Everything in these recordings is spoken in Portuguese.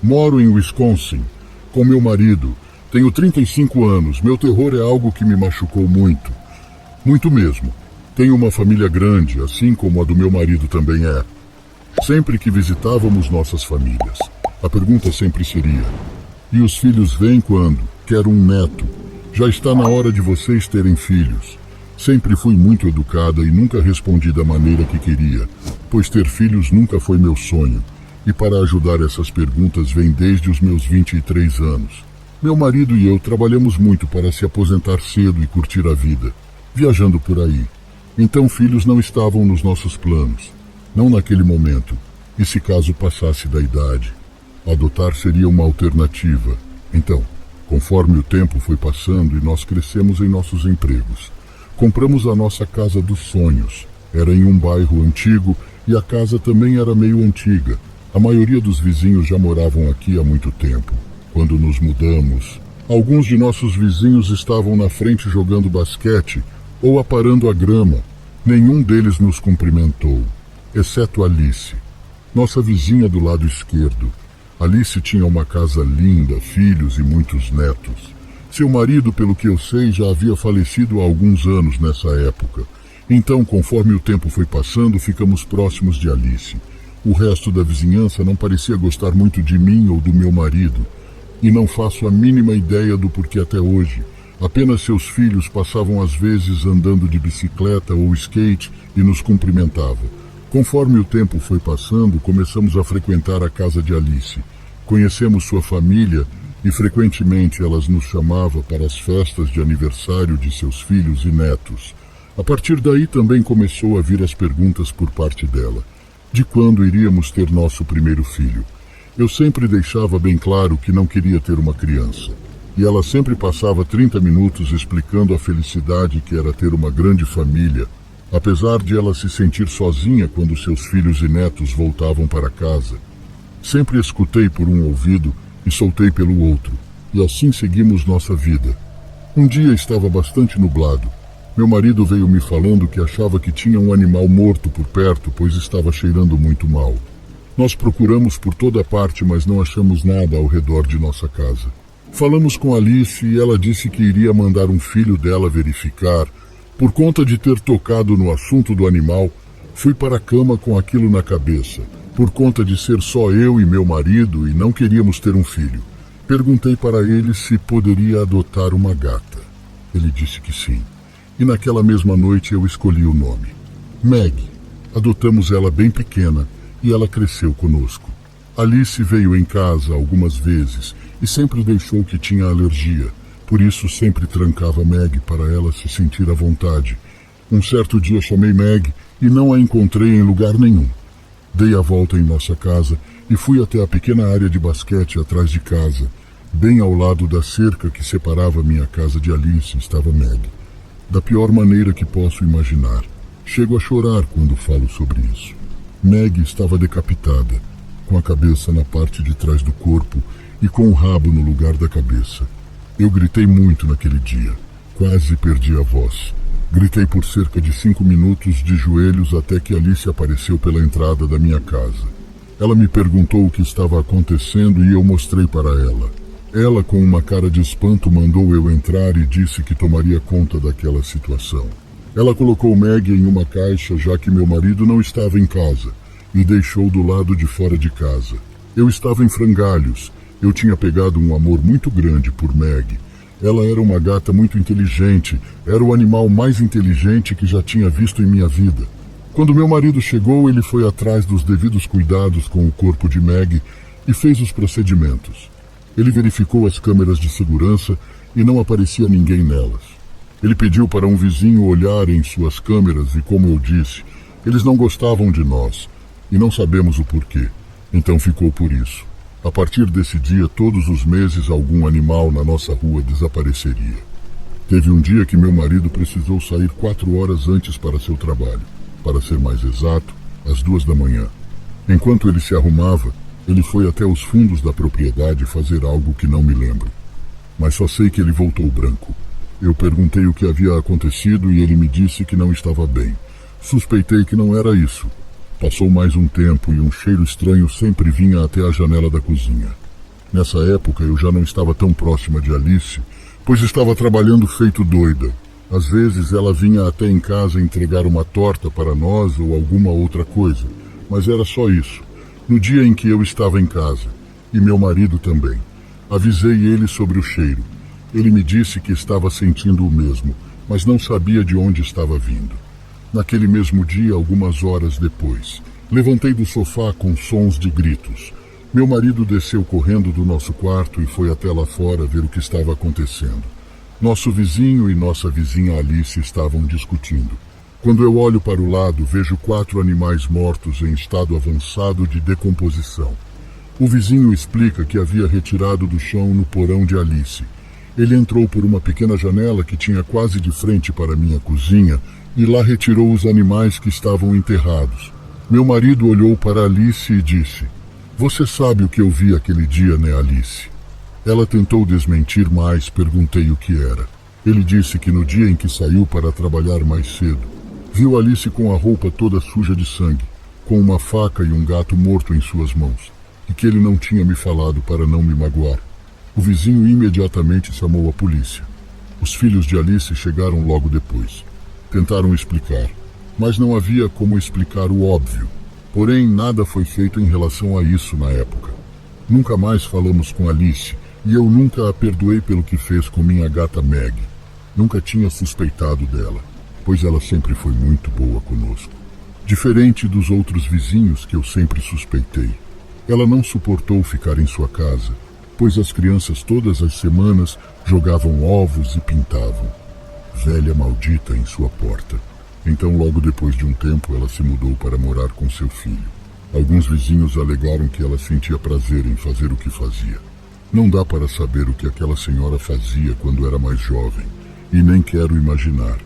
Moro em Wisconsin, com meu marido. Tenho 35 anos. Meu terror é algo que me machucou muito. Muito mesmo. Tenho uma família grande, assim como a do meu marido também é. Sempre que visitávamos nossas famílias, a pergunta sempre seria: e os filhos vêm quando? Quero um neto. Já está na hora de vocês terem filhos. Sempre fui muito educada e nunca respondi da maneira que queria, pois ter filhos nunca foi meu sonho. E para ajudar essas perguntas vem desde os meus 23 anos. Meu marido e eu trabalhamos muito para se aposentar cedo e curtir a vida, viajando por aí. Então filhos não estavam nos nossos planos, não naquele momento, e se caso passasse da idade, adotar seria uma alternativa. Então, conforme o tempo foi passando e nós crescemos em nossos empregos, compramos a nossa casa dos sonhos. Era em um bairro antigo e a casa também era meio antiga. A maioria dos vizinhos já moravam aqui há muito tempo. Quando nos mudamos, alguns de nossos vizinhos estavam na frente jogando basquete ou aparando a grama. Nenhum deles nos cumprimentou, exceto Alice, nossa vizinha do lado esquerdo. Alice tinha uma casa linda, filhos e muitos netos. Seu marido, pelo que eu sei, já havia falecido há alguns anos nessa época. Então, conforme o tempo foi passando, ficamos próximos de Alice. O resto da vizinhança não parecia gostar muito de mim ou do meu marido. E não faço a mínima ideia do porquê até hoje. Apenas seus filhos passavam às vezes andando de bicicleta ou skate e nos cumprimentavam. Conforme o tempo foi passando, começamos a frequentar a casa de Alice. Conhecemos sua família e frequentemente elas nos chamavam para as festas de aniversário de seus filhos e netos. A partir daí também começou a vir as perguntas por parte dela, de quando iríamos ter nosso primeiro filho. Eu sempre deixava bem claro que não queria ter uma criança. E ela sempre passava 30 minutos explicando a felicidade que era ter uma grande família, apesar de ela se sentir sozinha quando seus filhos e netos voltavam para casa. Sempre escutei por um ouvido e soltei pelo outro, e assim seguimos nossa vida. Um dia estava bastante nublado. Meu marido veio me falando que achava que tinha um animal morto por perto, pois estava cheirando muito mal. Nós procuramos por toda parte, mas não achamos nada ao redor de nossa casa. Falamos com Alice e ela disse que iria mandar um filho dela verificar. Por conta de ter tocado no assunto do animal, fui para a cama com aquilo na cabeça. Por conta de ser só eu e meu marido e não queríamos ter um filho. Perguntei para ele se poderia adotar uma gata. Ele disse que sim. E naquela mesma noite eu escolhi o nome. Meg. Adotamos ela bem pequena e ela cresceu conosco. Alice veio em casa algumas vezes e sempre deixou que tinha alergia. Por isso sempre trancava Meg para ela se sentir à vontade. Um certo dia chamei Meg e não a encontrei em lugar nenhum. Dei a volta em nossa casa e fui até a pequena área de basquete atrás de casa. Bem ao lado da cerca que separava minha casa de Alice estava Meg. Da pior maneira que posso imaginar. Chego a chorar quando falo sobre isso. Meg estava decapitada, com a cabeça na parte de trás do corpo e com o rabo no lugar da cabeça. Eu gritei muito naquele dia. Quase perdi a voz. Gritei por cerca de 5 minutos de joelhos até que Alice apareceu pela entrada da minha casa. Ela me perguntou o que estava acontecendo e eu mostrei para ela. Ela, com uma cara de espanto, mandou eu entrar e disse que tomaria conta daquela situação. Ela colocou Meg em uma caixa, já que meu marido não estava em casa, e deixou do lado de fora de casa. Eu estava em frangalhos. Eu tinha pegado um amor muito grande por Meg. Ela era uma gata muito inteligente, era o animal mais inteligente que já tinha visto em minha vida. Quando meu marido chegou, ele foi atrás dos devidos cuidados com o corpo de Meg e fez os procedimentos. Ele verificou as câmeras de segurança e não aparecia ninguém nelas. Ele pediu para um vizinho olhar em suas câmeras e, como eu disse, eles não gostavam de nós e não sabemos o porquê. Então ficou por isso. A partir desse dia, todos os meses, algum animal na nossa rua desapareceria. Teve um dia que meu marido precisou sair 4 horas antes para seu trabalho. Para ser mais exato, às 2 da manhã. Enquanto ele se arrumava, ele foi até os fundos da propriedade fazer algo que não me lembro. Mas só sei que ele voltou branco. Eu perguntei o que havia acontecido e ele me disse que não estava bem. Suspeitei que não era isso. Passou mais um tempo e um cheiro estranho sempre vinha até a janela da cozinha. Nessa época eu já não estava tão próxima de Alice, pois estava trabalhando feito doida. Às vezes ela vinha até em casa entregar uma torta para nós ou alguma outra coisa, mas era só isso. No dia em que eu estava em casa, e meu marido também, avisei ele sobre o cheiro. Ele me disse que estava sentindo o mesmo, mas não sabia de onde estava vindo. Naquele mesmo dia, algumas horas depois, levantei do sofá com sons de gritos. Meu marido desceu correndo do nosso quarto e foi até lá fora ver o que estava acontecendo. Nosso vizinho e nossa vizinha Alice estavam discutindo. Quando eu olho para o lado, vejo 4 animais mortos em estado avançado de decomposição. O vizinho explica que havia retirado do chão no porão de Alice. Ele entrou por uma pequena janela que tinha quase de frente para minha cozinha e lá retirou os animais que estavam enterrados. Meu marido olhou para Alice e disse: "Você sabe o que eu vi aquele dia, né, Alice?" Ela tentou desmentir, mas perguntei o que era. Ele disse que no dia em que saiu para trabalhar mais cedo, viu Alice com a roupa toda suja de sangue, com uma faca e um gato morto em suas mãos, e que ele não tinha me falado para não me magoar. O vizinho imediatamente chamou a polícia. Os filhos de Alice chegaram logo depois. Tentaram explicar, mas não havia como explicar o óbvio. Porém, nada foi feito em relação a isso na época. Nunca mais falamos com Alice, e eu nunca a perdoei pelo que fez com minha gata Meg. Nunca tinha suspeitado dela, pois ela sempre foi muito boa conosco. Diferente dos outros vizinhos que eu sempre suspeitei. Ela não suportou ficar em sua casa, pois as crianças todas as semanas jogavam ovos e pintavam. Velha maldita em sua porta. Então, logo depois de um tempo, ela se mudou para morar com seu filho. Alguns vizinhos alegaram que ela sentia prazer em fazer o que fazia. Não dá para saber o que aquela senhora fazia quando era mais jovem, e nem quero imaginar.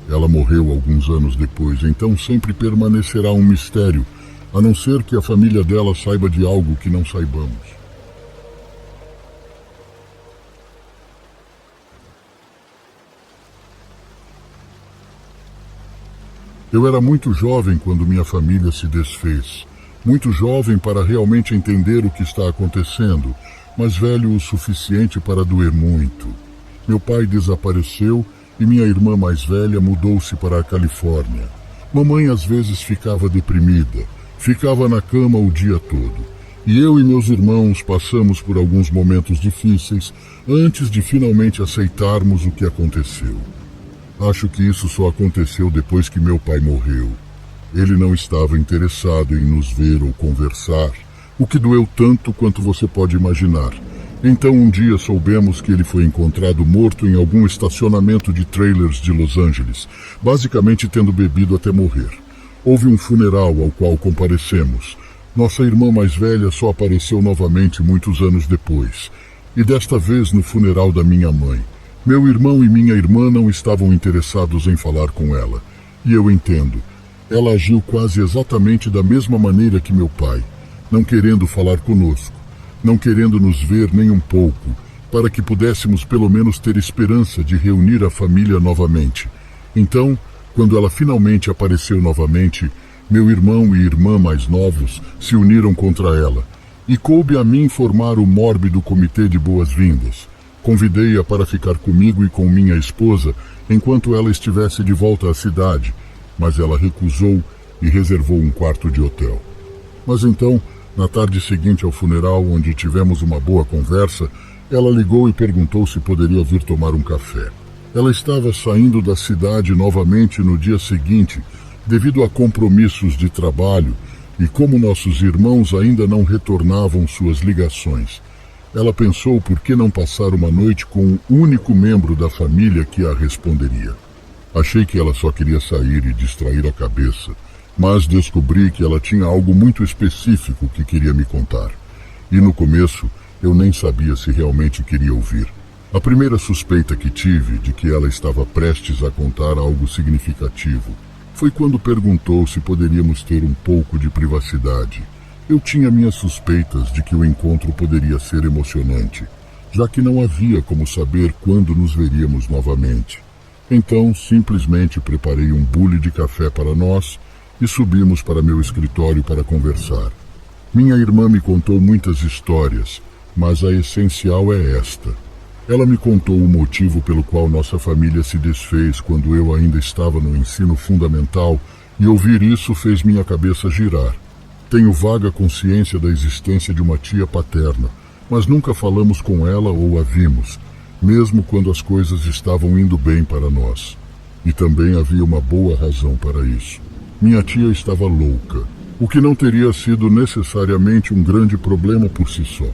Ela morreu alguns anos depois, então sempre permanecerá um mistério, a não ser que a família dela saiba de algo que não saibamos. Eu era muito jovem quando minha família se desfez. Muito jovem para realmente entender o que está acontecendo, mas velho o suficiente para doer muito. Meu pai desapareceu e minha irmã mais velha mudou-se para a Califórnia. Mamãe às vezes ficava deprimida, ficava na cama o dia todo. E eu e meus irmãos passamos por alguns momentos difíceis antes de finalmente aceitarmos o que aconteceu. Acho que isso só aconteceu depois que meu pai morreu. Ele não estava interessado em nos ver ou conversar, o que doeu tanto quanto você pode imaginar. Então um dia soubemos que ele foi encontrado morto em algum estacionamento de trailers de Los Angeles, basicamente tendo bebido até morrer. Houve um funeral ao qual comparecemos. Nossa irmã mais velha só apareceu novamente muitos anos depois, e desta vez no funeral da minha mãe. Meu irmão e minha irmã não estavam interessados em falar com ela, e eu entendo. Ela agiu quase exatamente da mesma maneira que meu pai, não querendo falar conosco, não querendo nos ver nem um pouco, para que pudéssemos pelo menos ter esperança de reunir a família novamente. Então, quando ela finalmente apareceu novamente, meu irmão e irmã mais novos se uniram contra ela, e coube a mim formar o mórbido comitê de boas-vindas. Convidei-a para ficar comigo e com minha esposa enquanto ela estivesse de volta à cidade, mas ela recusou e reservou um quarto de hotel. Mas então, na tarde seguinte ao funeral, onde tivemos uma boa conversa, ela ligou e perguntou se poderia vir tomar um café. Ela estava saindo da cidade novamente no dia seguinte, devido a compromissos de trabalho, e como nossos irmãos ainda não retornavam suas ligações. Ela pensou por que não passar uma noite com um único membro da família que a responderia. Achei que ela só queria sair e distrair a cabeça, mas descobri que ela tinha algo muito específico que queria me contar. E no começo, eu nem sabia se realmente queria ouvir. A primeira suspeita que tive de que ela estava prestes a contar algo significativo foi quando perguntou se poderíamos ter um pouco de privacidade. Eu tinha minhas suspeitas de que o encontro poderia ser emocionante, já que não havia como saber quando nos veríamos novamente. Então, simplesmente preparei um bule de café para nós e subimos para meu escritório para conversar. Minha irmã me contou muitas histórias, mas a essencial é esta. Ela me contou o motivo pelo qual nossa família se desfez quando eu ainda estava no ensino fundamental, e ouvir isso fez minha cabeça girar. Tenho vaga consciência da existência de uma tia paterna, mas nunca falamos com ela ou a vimos, mesmo quando as coisas estavam indo bem para nós. E também havia uma boa razão para isso. Minha tia estava louca, o que não teria sido necessariamente um grande problema por si só.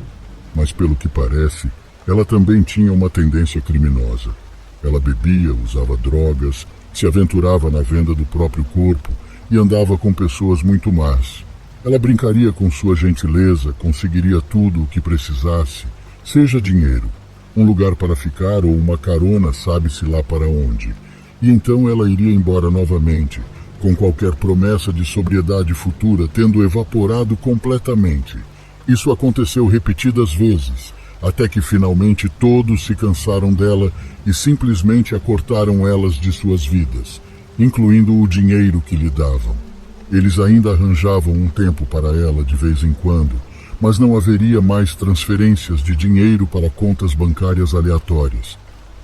Mas pelo que parece, ela também tinha uma tendência criminosa. Ela bebia, usava drogas, se aventurava na venda do próprio corpo e andava com pessoas muito más. Ela brincaria com sua gentileza, conseguiria tudo o que precisasse, seja dinheiro, um lugar para ficar ou uma carona, sabe-se lá para onde. E então ela iria embora novamente, com qualquer promessa de sobriedade futura tendo evaporado completamente. Isso aconteceu repetidas vezes, até que finalmente todos se cansaram dela e simplesmente a cortaram elas de suas vidas, incluindo o dinheiro que lhe davam. Eles ainda arranjavam um tempo para ela de vez em quando, mas não haveria mais transferências de dinheiro para contas bancárias aleatórias.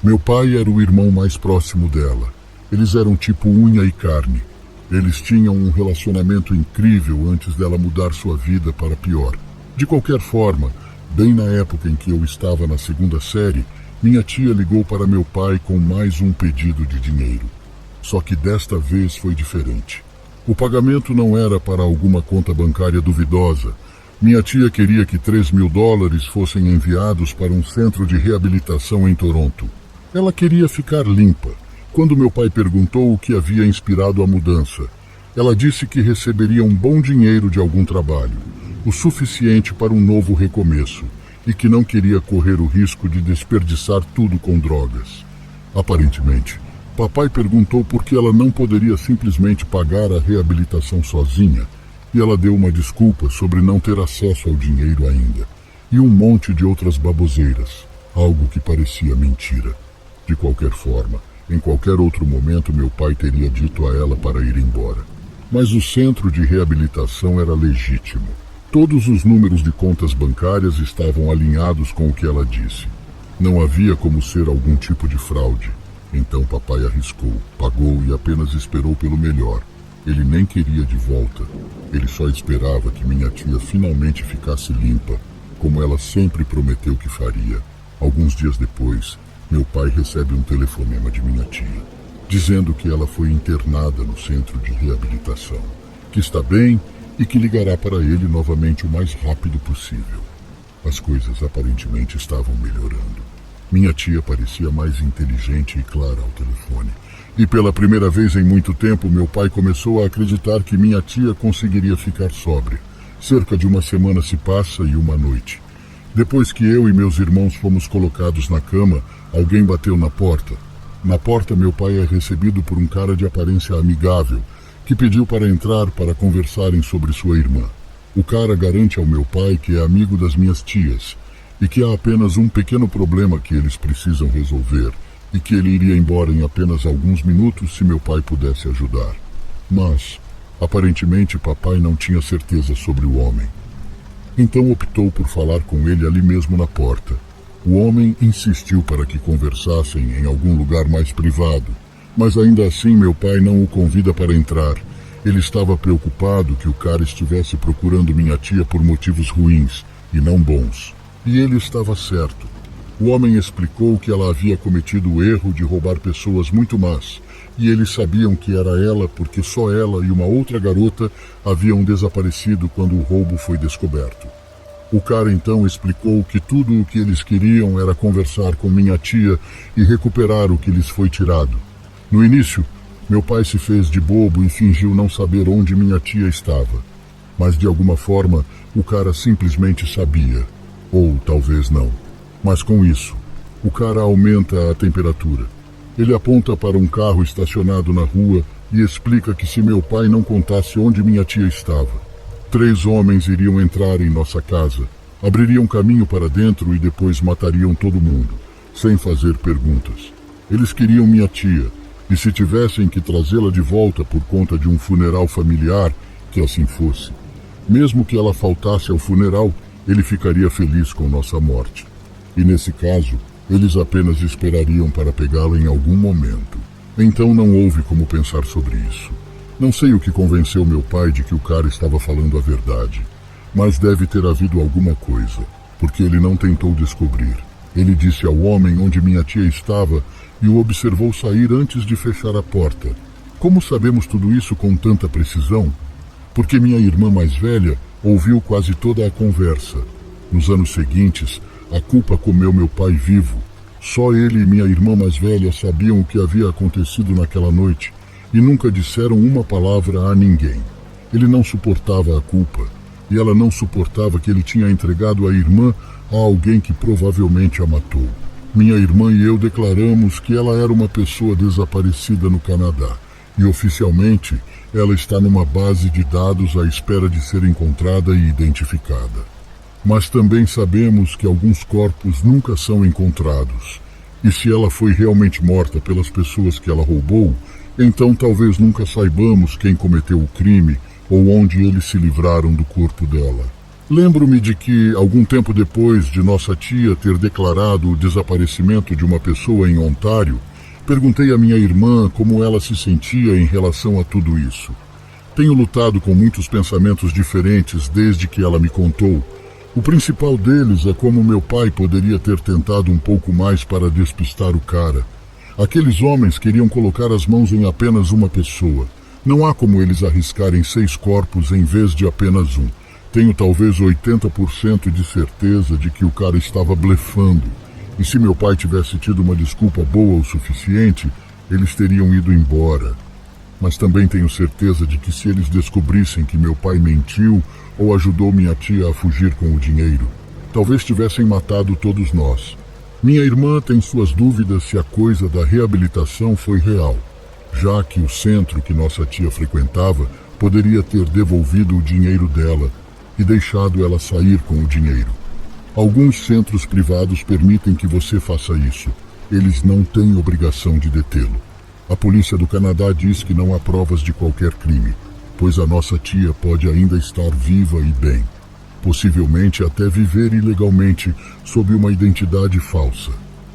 Meu pai era o irmão mais próximo dela. Eles eram tipo unha e carne. Eles tinham um relacionamento incrível antes dela mudar sua vida para pior. De qualquer forma, bem na época em que eu estava na segunda série, minha tia ligou para meu pai com mais um pedido de dinheiro. Só que desta vez foi diferente. O pagamento não era para alguma conta bancária duvidosa. Minha tia queria que $3.000 fossem enviados para um centro de reabilitação em Toronto. Ela queria ficar limpa. Quando meu pai perguntou o que havia inspirado a mudança, ela disse que receberia um bom dinheiro de algum trabalho, o suficiente para um novo recomeço, e que não queria correr o risco de desperdiçar tudo com drogas. Aparentemente, papai perguntou por que ela não poderia simplesmente pagar a reabilitação sozinha, e ela deu uma desculpa sobre não ter acesso ao dinheiro ainda, e um monte de outras baboseiras, algo que parecia mentira. De qualquer forma, em qualquer outro momento meu pai teria dito a ela para ir embora. Mas o centro de reabilitação era legítimo. Todos os números de contas bancárias estavam alinhados com o que ela disse. Não havia como ser algum tipo de fraude. Então papai arriscou, pagou e apenas esperou pelo melhor. Ele nem queria de volta. Ele só esperava que minha tia finalmente ficasse limpa, como ela sempre prometeu que faria. Alguns dias depois, meu pai recebe um telefonema de minha tia, dizendo que ela foi internada no centro de reabilitação, que está bem e que ligará para ele novamente o mais rápido possível. As coisas aparentemente estavam melhorando. Minha tia parecia mais inteligente e clara ao telefone. E pela primeira vez em muito tempo, meu pai começou a acreditar que minha tia conseguiria ficar sóbria. Cerca de uma semana se passa e uma noite. Depois que eu e meus irmãos fomos colocados na cama, alguém bateu na porta. Na porta, meu pai é recebido por um cara de aparência amigável, que pediu para entrar para conversarem sobre sua irmã. O cara garante ao meu pai que é amigo das minhas tias e que há apenas um pequeno problema que eles precisam resolver e que ele iria embora em apenas alguns minutos se meu pai pudesse ajudar. Mas, aparentemente, papai não tinha certeza sobre o homem. Então optou por falar com ele ali mesmo na porta. O homem insistiu para que conversassem em algum lugar mais privado, mas ainda assim meu pai não o convida para entrar. Ele estava preocupado que o cara estivesse procurando minha tia por motivos ruins e não bons. E ele estava certo. O homem explicou que ela havia cometido o erro de roubar pessoas muito más, e eles sabiam que era ela porque só ela e uma outra garota haviam desaparecido quando o roubo foi descoberto. O cara então explicou que tudo o que eles queriam era conversar com minha tia e recuperar o que lhes foi tirado. No início, meu pai se fez de bobo e fingiu não saber onde minha tia estava. Mas de alguma forma, o cara simplesmente sabia. Ou talvez não. Mas com isso, o cara aumenta a temperatura. Ele aponta para um carro estacionado na rua e explica que se meu pai não contasse onde minha tia estava, 3 homens iriam entrar em nossa casa, abririam caminho para dentro e depois matariam todo mundo, sem fazer perguntas. Eles queriam minha tia, e se tivessem que trazê-la de volta por conta de um funeral familiar, que assim fosse. Mesmo que ela faltasse ao funeral, ele ficaria feliz com nossa morte. E nesse caso, eles apenas esperariam para pegá-la em algum momento. Então não houve como pensar sobre isso. Não sei o que convenceu meu pai de que o cara estava falando a verdade, mas deve ter havido alguma coisa, porque ele não tentou descobrir. Ele disse ao homem onde minha tia estava e o observou sair antes de fechar a porta. Como sabemos tudo isso com tanta precisão? Porque minha irmã mais velha ouviu quase toda a conversa. Nos anos seguintes, a culpa comeu meu pai vivo. Só ele e minha irmã mais velha sabiam o que havia acontecido naquela noite e nunca disseram uma palavra a ninguém. Ele não suportava a culpa e ela não suportava que ele tinha entregado a irmã a alguém que provavelmente a matou. Minha irmã e eu declaramos que ela era uma pessoa desaparecida no Canadá e oficialmente ela está numa base de dados à espera de ser encontrada e identificada. Mas também sabemos que alguns corpos nunca são encontrados. E se ela foi realmente morta pelas pessoas que ela roubou, então talvez nunca saibamos quem cometeu o crime ou onde eles se livraram do corpo dela. Lembro-me de que, algum tempo depois de nossa tia ter declarado o desaparecimento de uma pessoa em Ontário, perguntei à minha irmã como ela se sentia em relação a tudo isso. Tenho lutado com muitos pensamentos diferentes desde que ela me contou. O principal deles é como meu pai poderia ter tentado um pouco mais para despistar o cara. Aqueles homens queriam colocar as mãos em apenas uma pessoa. Não há como eles arriscarem 6 corpos em vez de apenas um. Tenho talvez 80% de certeza de que o cara estava blefando. E se meu pai tivesse tido uma desculpa boa o suficiente, eles teriam ido embora. Mas também tenho certeza de que se eles descobrissem que meu pai mentiu ou ajudou minha tia a fugir com o dinheiro, talvez tivessem matado todos nós. Minha irmã tem suas dúvidas se a coisa da reabilitação foi real, já que o centro que nossa tia frequentava poderia ter devolvido o dinheiro dela e deixado ela sair com o dinheiro. Alguns centros privados permitem que você faça isso. Eles não têm obrigação de detê-lo. A polícia do Canadá diz que não há provas de qualquer crime, pois a nossa tia pode ainda estar viva e bem. Possivelmente até viver ilegalmente sob uma identidade falsa.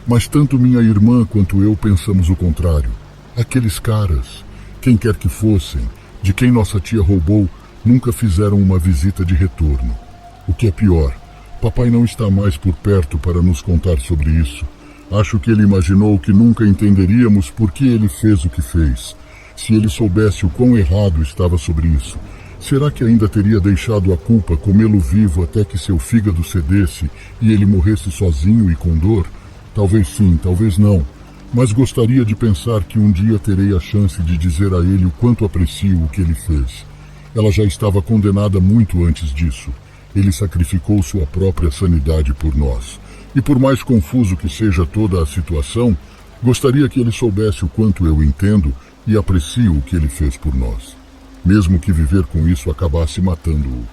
Mas tanto minha irmã quanto eu pensamos o contrário. Aqueles caras, quem quer que fossem, de quem nossa tia roubou, nunca fizeram uma visita de retorno. O que é pior, papai não está mais por perto para nos contar sobre isso. Acho que ele imaginou que nunca entenderíamos por que ele fez o que fez. Se ele soubesse o quão errado estava sobre isso, será que ainda teria deixado a culpa comê-lo vivo até que seu fígado cedesse e ele morresse sozinho e com dor? Talvez sim, talvez não. Mas gostaria de pensar que um dia terei a chance de dizer a ele o quanto aprecio o que ele fez. Ela já estava condenada muito antes disso. Ele sacrificou sua própria sanidade por nós. E por mais confuso que seja toda a situação, gostaria que ele soubesse o quanto eu entendo e aprecio o que ele fez por nós, mesmo que viver com isso acabasse matando-o.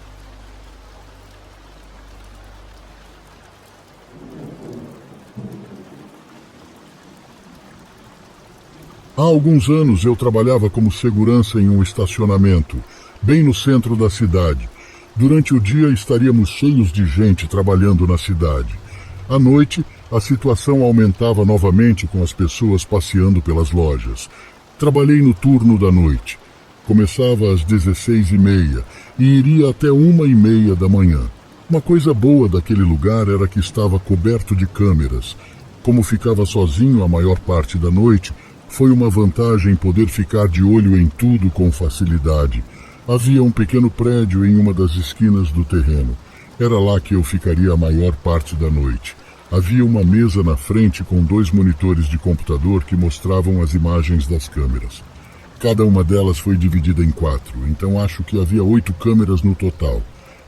Há alguns anos eu trabalhava como segurança em um estacionamento, bem no centro da cidade. Durante o dia estaríamos cheios de gente trabalhando na cidade. À noite, a situação aumentava novamente com as pessoas passeando pelas lojas. Trabalhei no turno da noite. Começava às 16h30 e iria até 1h30 da manhã. Uma coisa boa daquele lugar era que estava coberto de câmeras. Como ficava sozinho a maior parte da noite, foi uma vantagem poder ficar de olho em tudo com facilidade. Havia um pequeno prédio em uma das esquinas do terreno. Era lá que eu ficaria a maior parte da noite. Havia uma mesa na frente com 2 monitores de computador que mostravam as imagens das câmeras. Cada uma delas foi dividida em 4, então acho que havia 8 câmeras no total.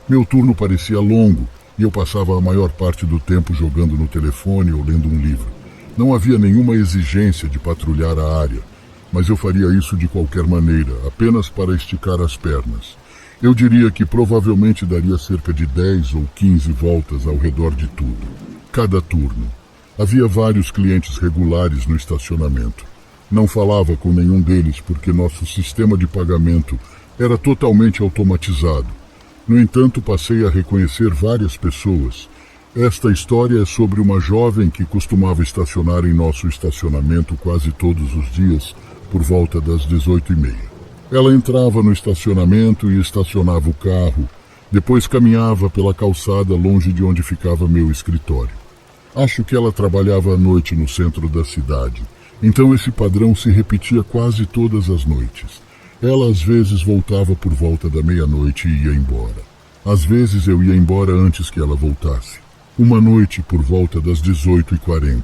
Meu turno parecia longo e eu passava a maior parte do tempo jogando no telefone ou lendo um livro. Não havia nenhuma exigência de patrulhar a área, mas eu faria isso de qualquer maneira, apenas para esticar as pernas. Eu diria que provavelmente daria cerca de 10 ou 15 voltas ao redor de tudo, cada turno. Havia vários clientes regulares no estacionamento. Não falava com nenhum deles porque nosso sistema de pagamento era totalmente automatizado. No entanto, passei a reconhecer várias pessoas. Esta história é sobre uma jovem que costumava estacionar em nosso estacionamento quase todos os dias, por volta das 18h30. Ela entrava no estacionamento e estacionava o carro, depois caminhava pela calçada longe de onde ficava meu escritório. Acho que ela trabalhava à noite no centro da cidade, então esse padrão se repetia quase todas as noites. Ela às vezes voltava por volta da meia-noite e ia embora. Às vezes eu ia embora antes que ela voltasse. Uma noite por volta das 18h40,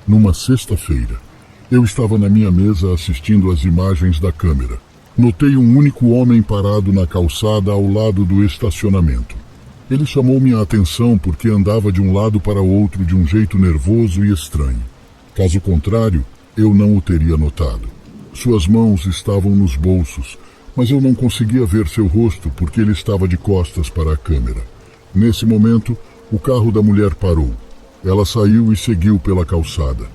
numa sexta-feira, eu estava na minha mesa assistindo às imagens da câmera. Notei um único homem parado na calçada ao lado do estacionamento. Ele chamou minha atenção porque andava de um lado para o outro de um jeito nervoso e estranho. Caso contrário, eu não o teria notado. Suas mãos estavam nos bolsos, mas eu não conseguia ver seu rosto porque ele estava de costas para a câmera. Nesse momento, o carro da mulher parou. Ela saiu e seguiu pela calçada.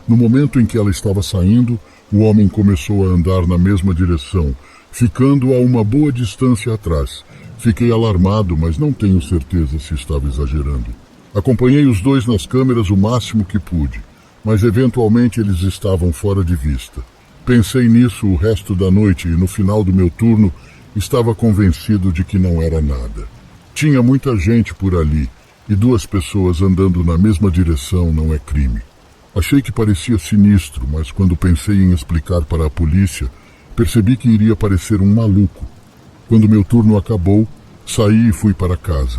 No momento em que ela estava saindo, o homem começou a andar na mesma direção, ficando a uma boa distância atrás. Fiquei alarmado, mas não tenho certeza se estava exagerando. Acompanhei os dois nas câmeras o máximo que pude, mas eventualmente eles estavam fora de vista. Pensei nisso o resto da noite e no final do meu turno estava convencido de que não era nada. Tinha muita gente por ali e duas pessoas andando na mesma direção não é crime. Achei que parecia sinistro, mas quando pensei em explicar para a polícia, percebi que iria parecer um maluco. Quando meu turno acabou, saí e fui para casa.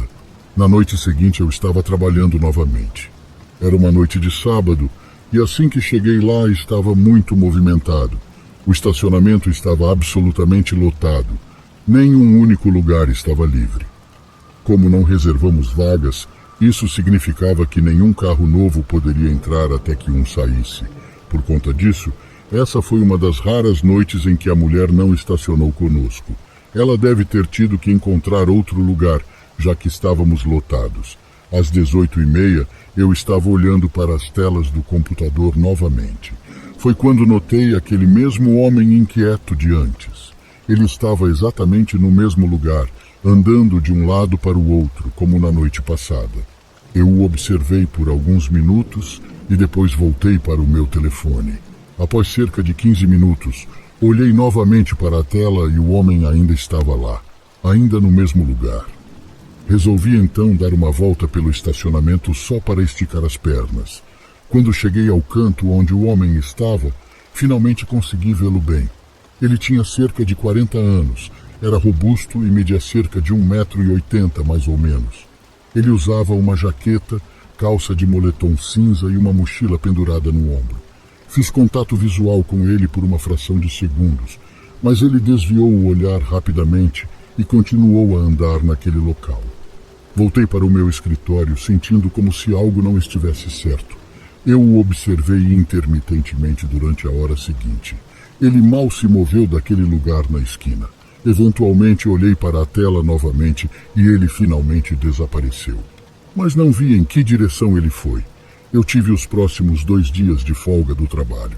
Na noite seguinte eu estava trabalhando novamente. Era uma noite de sábado e assim que cheguei lá estava muito movimentado. O estacionamento estava absolutamente lotado. Nenhum único lugar estava livre. Como não reservamos vagas, isso significava que nenhum carro novo poderia entrar até que um saísse. Por conta disso, essa foi uma das raras noites em que a mulher não estacionou conosco. Ela deve ter tido que encontrar outro lugar, já que estávamos lotados. Às 18h30, eu estava olhando para as telas do computador novamente. Foi quando notei aquele mesmo homem inquieto de antes. Ele estava exatamente no mesmo lugar, andando de um lado para o outro, como na noite passada. Eu o observei por alguns minutos e depois voltei para o meu telefone. Após cerca de 15 minutos, olhei novamente para a tela e o homem ainda estava lá, ainda no mesmo lugar. Resolvi então dar uma volta pelo estacionamento só para esticar as pernas. Quando cheguei ao canto onde o homem estava, finalmente consegui vê-lo bem. Ele tinha cerca de 40 anos, era robusto e media cerca de 1,80 m mais ou menos. Ele usava uma jaqueta, calça de moletom cinza e uma mochila pendurada no ombro. Fiz contato visual com ele por uma fração de segundos, mas ele desviou o olhar rapidamente e continuou a andar naquele local. Voltei para o meu escritório, sentindo como se algo não estivesse certo. Eu o observei intermitentemente durante a hora seguinte. Ele mal se moveu daquele lugar na esquina. Eventualmente olhei para a tela novamente e ele finalmente desapareceu. Mas não vi em que direção ele foi. Eu tive os próximos 2 dias de folga do trabalho.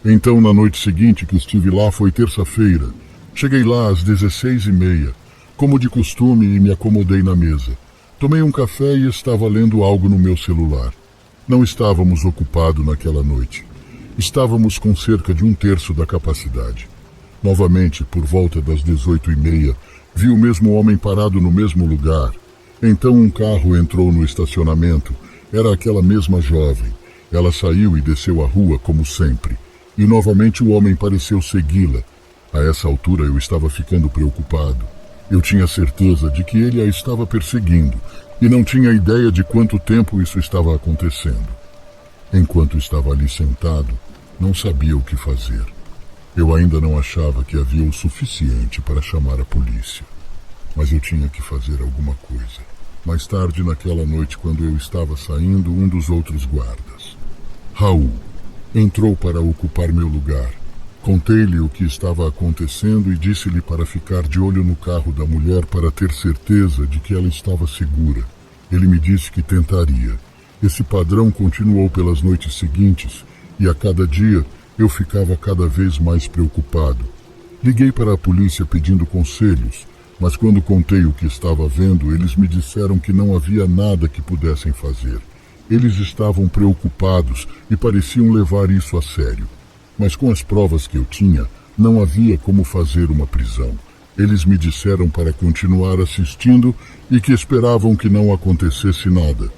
Então, na noite seguinte que estive lá foi terça-feira. Cheguei lá às 16h30, como de costume, e me acomodei na mesa. Tomei um café e estava lendo algo no meu celular. Não estávamos ocupados naquela noite. Estávamos com cerca de 1/3 da capacidade. Novamente, por volta das 18h30, vi o mesmo homem parado no mesmo lugar. Então um carro entrou no estacionamento. Era aquela mesma jovem. Ela saiu e desceu a rua como sempre. E novamente o homem pareceu segui-la. A essa altura eu estava ficando preocupado. Eu tinha certeza de que ele a estava perseguindo e não tinha ideia de quanto tempo isso estava acontecendo. Enquanto estava ali sentado, não sabia o que fazer. Eu ainda não achava que havia o suficiente para chamar a polícia. Mas eu tinha que fazer alguma coisa. Mais tarde naquela noite, quando eu estava saindo, um dos outros guardas, Raul, entrou para ocupar meu lugar. Contei-lhe o que estava acontecendo e disse-lhe para ficar de olho no carro da mulher para ter certeza de que ela estava segura. Ele me disse que tentaria. Esse padrão continuou pelas noites seguintes e a cada dia eu ficava cada vez mais preocupado. Liguei para a polícia pedindo conselhos, Mas quando contei o que estava vendo, eles me disseram que não havia nada que pudessem fazer. Eles estavam preocupados e pareciam levar isso a sério. Mas com as provas que eu tinha, não havia como fazer uma prisão. Eles me disseram para continuar assistindo e que esperavam que não acontecesse nada.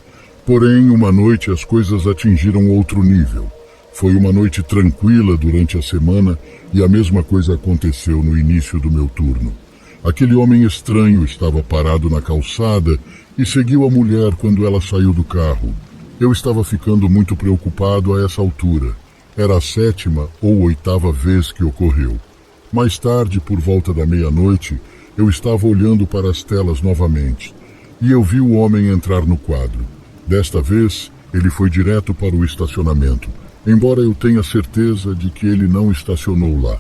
Porém, uma noite as coisas atingiram outro nível. Foi uma noite tranquila durante a semana e a mesma coisa aconteceu no início do meu turno. Aquele homem estranho estava parado na calçada e seguiu a mulher quando ela saiu do carro. Eu estava ficando muito preocupado a essa altura. Era a 7ª ou 8ª vez que ocorreu. Mais tarde, por volta da meia-noite, eu estava olhando para as telas novamente e eu vi o homem entrar no quadro. Desta vez, ele foi direto para o estacionamento, embora eu tenha certeza de que ele não estacionou lá.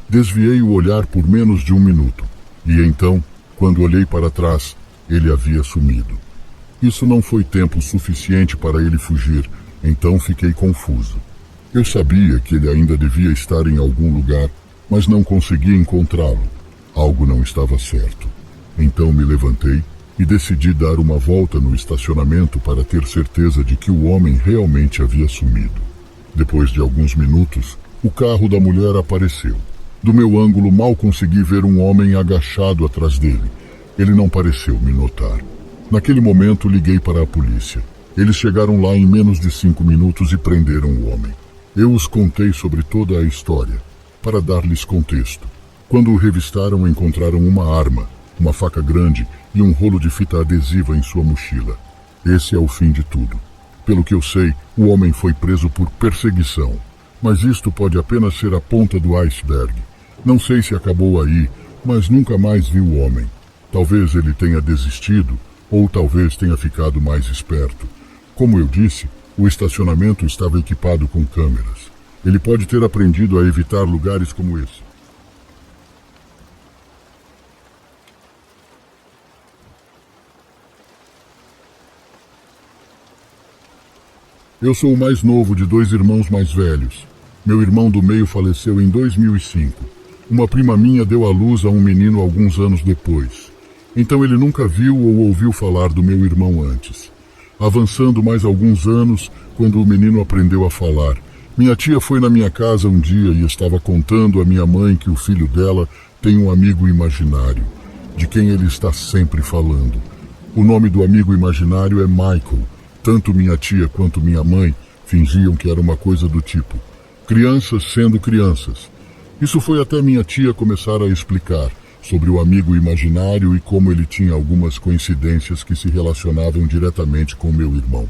Desviei o olhar por menos de 1 minuto e então, quando olhei para trás, ele havia sumido. Isso não foi tempo suficiente para ele fugir, então fiquei confuso. Eu sabia que ele ainda devia estar em algum lugar, mas não conseguia encontrá-lo. Algo não estava certo. Então me levantei e decidi dar uma volta no estacionamento para ter certeza de que o homem realmente havia sumido. Depois de alguns minutos, o carro da mulher apareceu. Do meu ângulo, mal consegui ver um homem agachado atrás dele. Ele não pareceu me notar. Naquele momento, liguei para a polícia. Eles chegaram lá em menos de 5 minutos e prenderam o homem. Eu os contei sobre toda a história, para dar-lhes contexto. Quando o revistaram, encontraram uma arma, uma faca grande e um rolo de fita adesiva em sua mochila. Esse é o fim de tudo. Pelo que eu sei, o homem foi preso por perseguição. Mas isto pode apenas ser a ponta do iceberg. Não sei se acabou aí, mas nunca mais vi o homem. Talvez ele tenha desistido, ou talvez tenha ficado mais esperto. Como eu disse, o estacionamento estava equipado com câmeras. Ele pode ter aprendido a evitar lugares como esse. Eu sou o mais novo de 2 irmãos mais velhos. Meu irmão do meio faleceu em 2005. Uma prima minha deu à luz a um menino alguns anos depois. Então ele nunca viu ou ouviu falar do meu irmão antes. Avançando mais alguns anos, quando o menino aprendeu a falar, minha tia foi na minha casa um dia e estava contando à minha mãe que o filho dela tem um amigo imaginário, de quem ele está sempre falando. O nome do amigo imaginário é Michael. Tanto minha tia quanto minha mãe fingiam que era uma coisa do tipo: crianças sendo crianças. Isso foi até minha tia começar a explicar sobre o amigo imaginário e como ele tinha algumas coincidências que se relacionavam diretamente com meu irmão.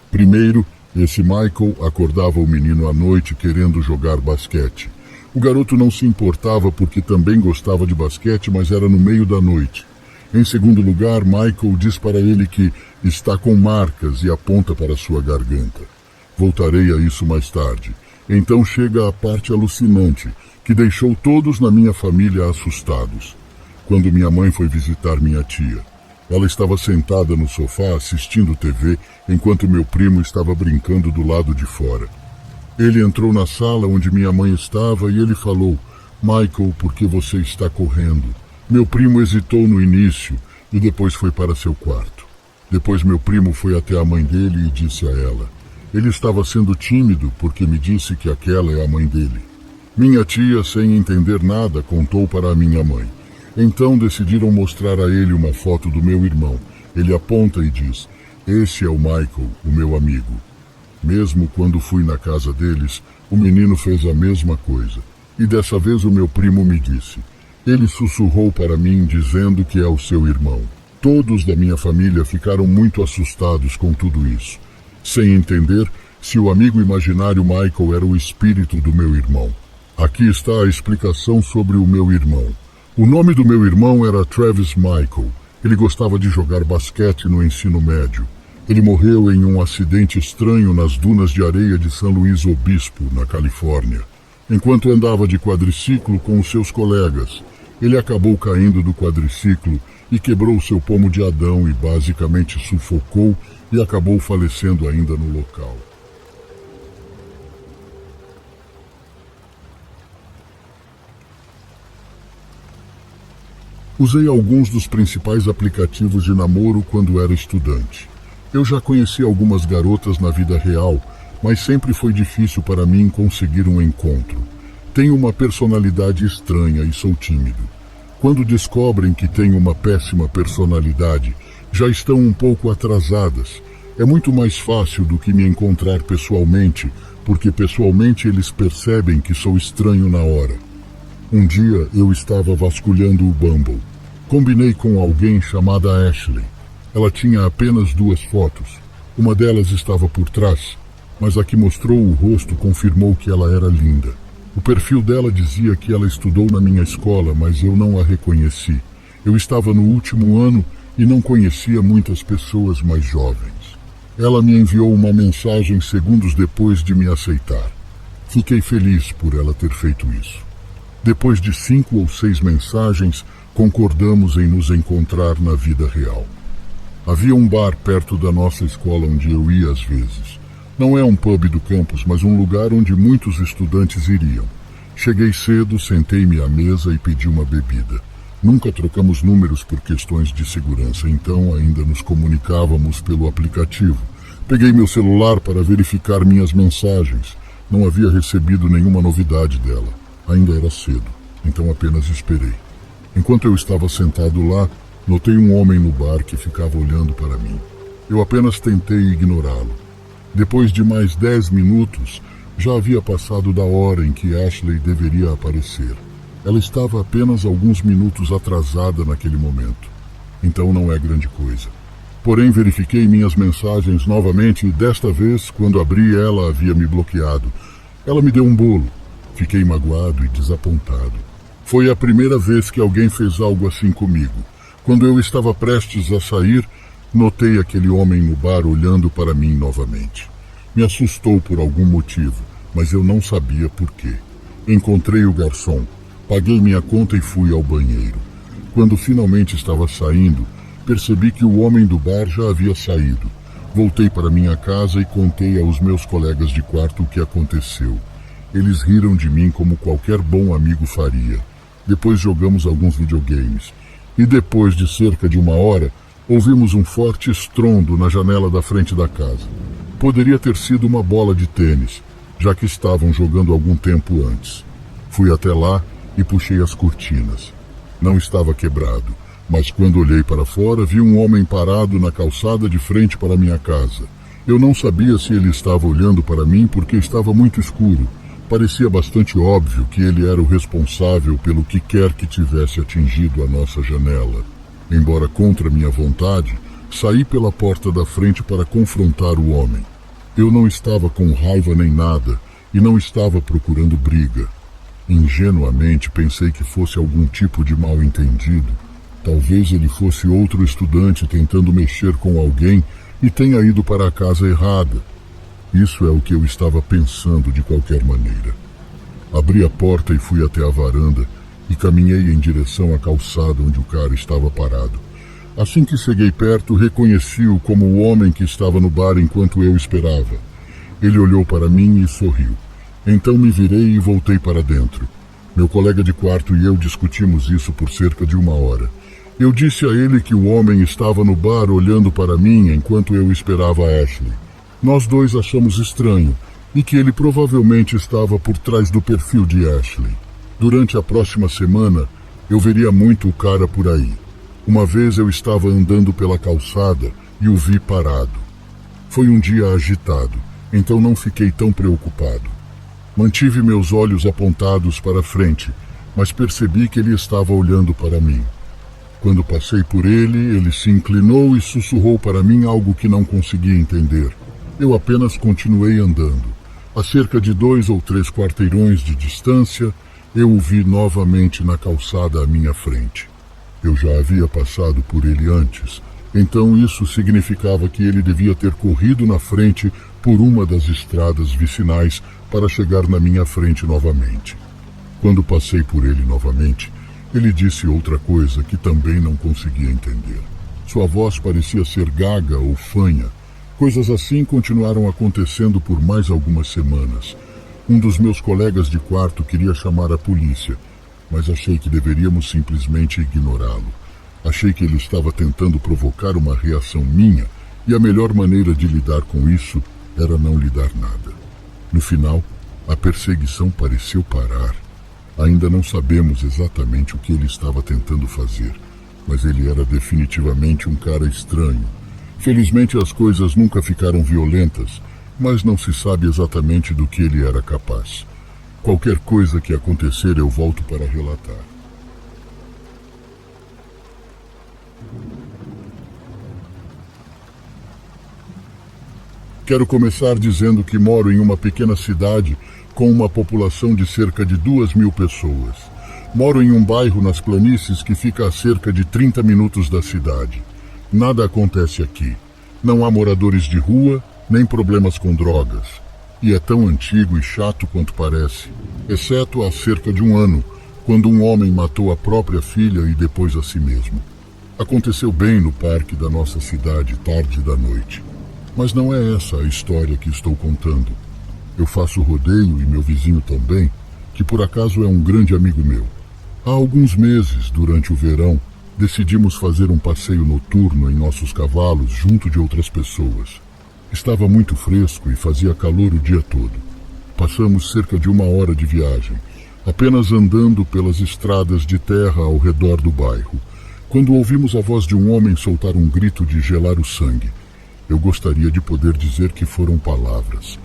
Primeiro, esse Michael acordava o menino à noite querendo jogar basquete. O garoto não se importava porque também gostava de basquete, mas era no meio da noite. Em segundo lugar, Michael diz para ele que está com marcas e aponta para sua garganta. Voltarei a isso mais tarde. Então chega a parte alucinante, que deixou todos na minha família assustados. Quando minha mãe foi visitar minha tia, ela estava sentada no sofá assistindo TV, enquanto meu primo estava brincando do lado de fora. Ele entrou na sala onde minha mãe estava e ele falou: "Michael, por que você está correndo?" Meu primo hesitou no início e depois foi para seu quarto. Depois meu primo foi até a mãe dele e disse a ela. Ele estava sendo tímido porque me disse que aquela é a mãe dele. Minha tia, sem entender nada, contou para a minha mãe. Então decidiram mostrar a ele uma foto do meu irmão. Ele aponta e diz: "Esse é o Michael, o meu amigo." Mesmo quando fui na casa deles, o menino fez a mesma coisa. E dessa vez o meu primo me disse. Ele sussurrou para mim dizendo que é o seu irmão. Todos da minha família ficaram muito assustados com tudo isso, sem entender se o amigo imaginário Michael era o espírito do meu irmão. Aqui está a explicação sobre o meu irmão. O nome do meu irmão era Travis Michael. Ele gostava de jogar basquete no ensino médio. Ele morreu em um acidente estranho nas dunas de areia de São Luís Obispo, na Califórnia. Enquanto andava de quadriciclo com os seus colegas, ele acabou caindo do quadriciclo e quebrou seu pomo de Adão e basicamente sufocou e acabou falecendo ainda no local. Usei alguns dos principais aplicativos de namoro quando era estudante. Eu já conheci algumas garotas na vida real, mas sempre foi difícil para mim conseguir um encontro. Tenho uma personalidade estranha e sou tímido. Quando descobrem que tenho uma péssima personalidade, já estão um pouco atrasadas. É muito mais fácil do que me encontrar pessoalmente, porque pessoalmente eles percebem que sou estranho na hora. Um dia eu estava vasculhando o Bumble. Combinei com alguém chamada Ashley. Ela tinha apenas 2 fotos. Uma delas estava por trás, mas a que mostrou o rosto confirmou que ela era linda. O perfil dela dizia que ela estudou na minha escola, mas eu não a reconheci. Eu estava no último ano e não conhecia muitas pessoas mais jovens. Ela me enviou uma mensagem segundos depois de me aceitar. Fiquei feliz por ela ter feito isso. Depois de 5 ou 6 mensagens, concordamos em nos encontrar na vida real. Havia um bar perto da nossa escola onde eu ia às vezes. Não é um pub do campus, mas um lugar onde muitos estudantes iriam. Cheguei cedo, sentei-me à mesa e pedi uma bebida. Nunca trocamos números por questões de segurança, então ainda nos comunicávamos pelo aplicativo. Peguei meu celular para verificar minhas mensagens. Não havia recebido nenhuma novidade dela. Ainda era cedo, então apenas esperei. Enquanto eu estava sentado lá, notei um homem no bar que ficava olhando para mim. Eu apenas tentei ignorá-lo. Depois de mais 10 minutos, já havia passado da hora em que Ashley deveria aparecer. Ela estava apenas alguns minutos atrasada naquele momento. Então não é grande coisa. Porém, verifiquei minhas mensagens novamente e desta vez, quando abri, ela havia me bloqueado. Ela me deu um bolo. Fiquei magoado e desapontado. Foi a primeira vez que alguém fez algo assim comigo. Quando eu estava prestes a sair, notei aquele homem no bar olhando para mim novamente. Me assustou por algum motivo, mas eu não sabia por quê. Encontrei o garçom, paguei minha conta e fui ao banheiro. Quando finalmente estava saindo, percebi que o homem do bar já havia saído. Voltei para minha casa e contei aos meus colegas de quarto o que aconteceu. Eles riram de mim como qualquer bom amigo faria. Depois jogamos alguns videogames. E depois de cerca de 1 hora, ouvimos um forte estrondo na janela da frente da casa. Poderia ter sido uma bola de tênis, já que estavam jogando algum tempo antes. Fui até lá e puxei as cortinas. Não estava quebrado, mas quando olhei para fora, vi um homem parado na calçada de frente para minha casa. Eu não sabia se ele estava olhando para mim porque estava muito escuro. Parecia bastante óbvio que ele era o responsável pelo que quer que tivesse atingido a nossa janela. Embora contra minha vontade, saí pela porta da frente para confrontar o homem. Eu não estava com raiva nem nada e não estava procurando briga. Ingenuamente pensei que fosse algum tipo de mal-entendido. Talvez ele fosse outro estudante tentando mexer com alguém e tenha ido para a casa errada. Isso é o que eu estava pensando de qualquer maneira. Abri a porta e fui até a varanda e caminhei em direção à calçada onde o cara estava parado. Assim que cheguei perto, reconheci-o como o homem que estava no bar enquanto eu esperava. Ele olhou para mim e sorriu. Então me virei e voltei para dentro. Meu colega de quarto e eu discutimos isso por cerca de 1 hora. Eu disse a ele que o homem estava no bar olhando para mim enquanto eu esperava a Ashley. Nós dois achamos estranho e que ele provavelmente estava por trás do perfil de Ashley. Durante a próxima semana, eu veria muito o cara por aí. Uma vez eu estava andando pela calçada e o vi parado. Foi um dia agitado, então não fiquei tão preocupado. Mantive meus olhos apontados para frente, mas percebi que ele estava olhando para mim. Quando passei por ele se inclinou e sussurrou para mim algo que não conseguia entender. Eu apenas continuei andando. A cerca de 2 ou 3 quarteirões de distância, eu o vi novamente na calçada à minha frente. Eu já havia passado por ele antes, então isso significava que ele devia ter corrido na frente por uma das estradas vicinais para chegar na minha frente novamente. Quando passei por ele novamente, ele disse outra coisa que também não conseguia entender. Sua voz parecia ser gaga ou fanha. Coisas assim continuaram acontecendo por mais algumas semanas. Um dos meus colegas de quarto queria chamar a polícia. mas achei que deveríamos simplesmente ignorá-lo. Achei que ele estava tentando provocar uma reação minha e a melhor maneira de lidar com isso era não lhe dar nada. No final, a perseguição pareceu parar. Ainda não sabemos exatamente o que ele estava tentando fazer, mas ele era definitivamente um cara estranho. Felizmente as coisas nunca ficaram violentas, mas não se sabe exatamente do que ele era capaz. Qualquer coisa que acontecer eu volto para relatar. Quero começar dizendo que moro em uma pequena cidade com uma população de cerca de 2.000 pessoas. Moro em um bairro nas planícies que fica a cerca de 30 minutos da cidade. Nada acontece aqui. Não há moradores de rua, nem problemas com drogas. E é tão antigo e chato quanto parece, exceto há cerca de um ano, quando um homem matou a própria filha e depois a si mesmo. Aconteceu bem no parque da nossa cidade, tarde da noite. Mas não é essa a história que estou contando. Eu faço rodeio e meu vizinho também, que por acaso é um grande amigo meu. Há alguns meses, durante o verão, decidimos fazer um passeio noturno em nossos cavalos junto de outras pessoas. Estava muito fresco e fazia calor o dia todo. Passamos cerca de 1 hora de viagem, apenas andando pelas estradas de terra ao redor do bairro, quando ouvimos a voz de um homem soltar um grito de gelar o sangue. Eu gostaria de poder dizer que foram palavras,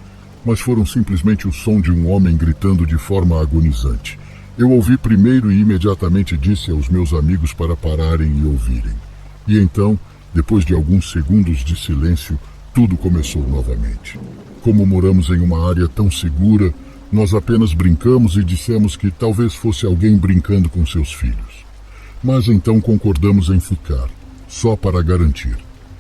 mas foram simplesmente o som de um homem gritando de forma agonizante. Eu ouvi primeiro e imediatamente disse aos meus amigos para pararem e ouvirem. E então, depois de alguns segundos de silêncio, tudo começou novamente. Como moramos em uma área tão segura, nós apenas brincamos e dissemos que talvez fosse alguém brincando com seus filhos. Mas então concordamos em ficar, só para garantir.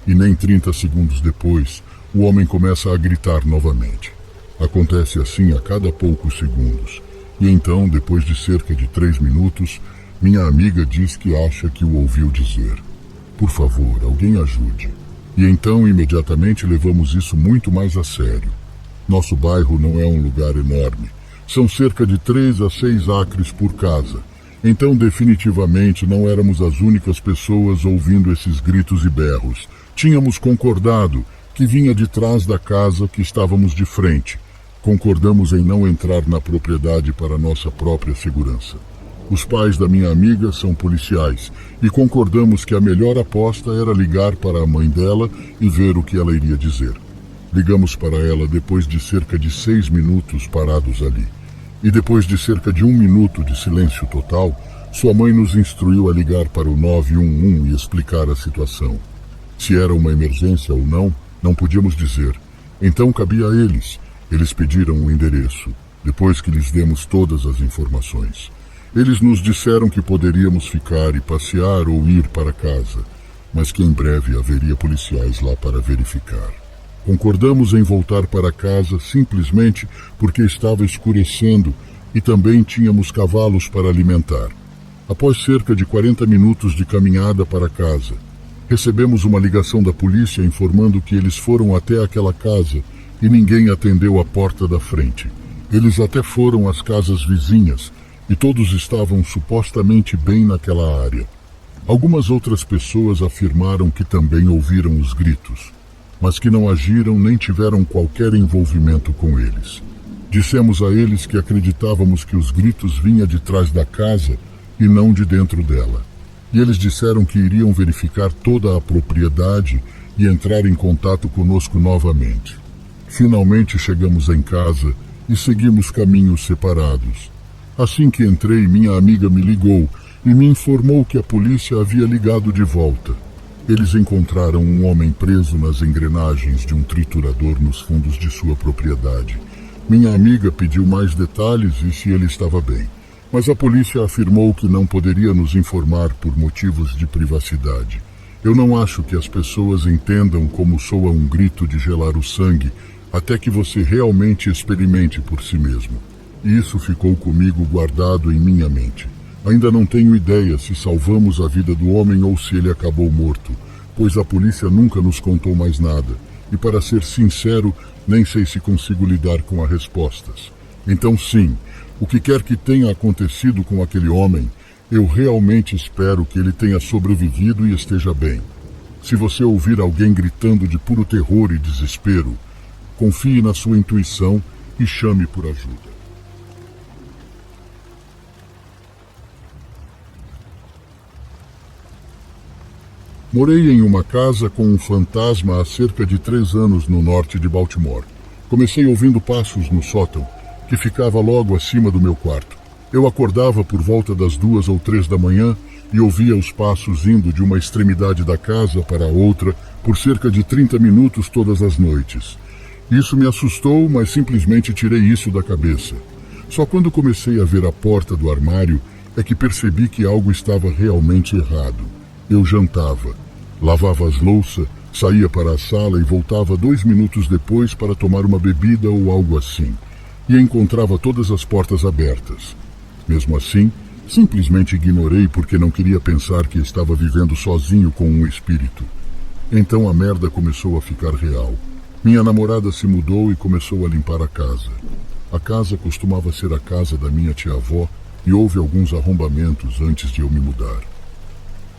E nem 30 segundos depois, o homem começa a gritar novamente. Acontece assim a cada poucos segundos. E então, depois de cerca de 3 minutos, minha amiga diz que acha que o ouviu dizer: "Por favor, alguém ajude." E então, imediatamente, levamos isso muito mais a sério. Nosso bairro não é um lugar enorme. São cerca de 3 a 6 acres por casa. Então, definitivamente, não éramos as únicas pessoas ouvindo esses gritos e berros. Tínhamos concordado que vinha de trás da casa que estávamos de frente. Concordamos em não entrar na propriedade para nossa própria segurança. Os pais da minha amiga são policiais e concordamos que a melhor aposta era ligar para a mãe dela e ver o que ela iria dizer. Ligamos para ela depois de cerca de 6 minutos parados ali. E depois de cerca de 1 minuto de silêncio total, sua mãe nos instruiu a ligar para o 911 e explicar a situação. Se era uma emergência ou não, não podíamos dizer. Então cabia a eles. Eles pediram o endereço, depois que lhes demos todas as informações. Eles nos disseram que poderíamos ficar e passear ou ir para casa, mas que em breve haveria policiais lá para verificar. Concordamos em voltar para casa simplesmente porque estava escurecendo e também tínhamos cavalos para alimentar. Após cerca de 40 minutos de caminhada para casa, recebemos uma ligação da polícia informando que eles foram até aquela casa e ninguém atendeu a porta da frente. Eles até foram às casas vizinhas e todos estavam supostamente bem naquela área. Algumas outras pessoas afirmaram que também ouviram os gritos, mas que não agiram nem tiveram qualquer envolvimento com eles. Dissemos a eles que acreditávamos que os gritos vinham de trás da casa e não de dentro dela. E eles disseram que iriam verificar toda a propriedade e entrar em contato conosco novamente. Finalmente chegamos em casa e seguimos caminhos separados. Assim que entrei, minha amiga me ligou e me informou que a polícia havia ligado de volta. Eles encontraram um homem preso nas engrenagens de um triturador nos fundos de sua propriedade. Minha amiga pediu mais detalhes e se ele estava bem, mas a polícia afirmou que não poderia nos informar por motivos de privacidade. Eu não acho que as pessoas entendam como soa um grito de gelar o sangue até que você realmente experimente por si mesmo. E isso ficou comigo guardado em minha mente. Ainda não tenho ideia se salvamos a vida do homem ou se ele acabou morto, pois a polícia nunca nos contou mais nada. E para ser sincero, nem sei se consigo lidar com as respostas. Então sim, O que quer que tenha acontecido com aquele homem, eu realmente espero que ele tenha sobrevivido e esteja bem. Se você ouvir alguém gritando de puro terror e desespero, confie na sua intuição e chame por ajuda. Morei em uma casa com um fantasma há cerca de 3 anos no norte de Baltimore. Comecei ouvindo passos no sótão, que ficava logo acima do meu quarto. Eu acordava por volta das 2 ou 3 da manhã e ouvia os passos indo de uma extremidade da casa para a outra por cerca de 30 minutos todas as noites. Isso me assustou, mas simplesmente tirei isso da cabeça. Só quando comecei a ver a porta do armário é que percebi que algo estava realmente errado. Eu jantava, lavava as louças, saía para a sala e voltava 2 minutos depois para tomar uma bebida ou algo assim. E encontrava todas as portas abertas. Mesmo assim, simplesmente ignorei porque não queria pensar que estava vivendo sozinho com um espírito. Então a merda começou a ficar real. Minha namorada se mudou e começou a limpar a casa. A casa costumava ser a casa da minha tia-avó e houve alguns arrombamentos antes de eu me mudar.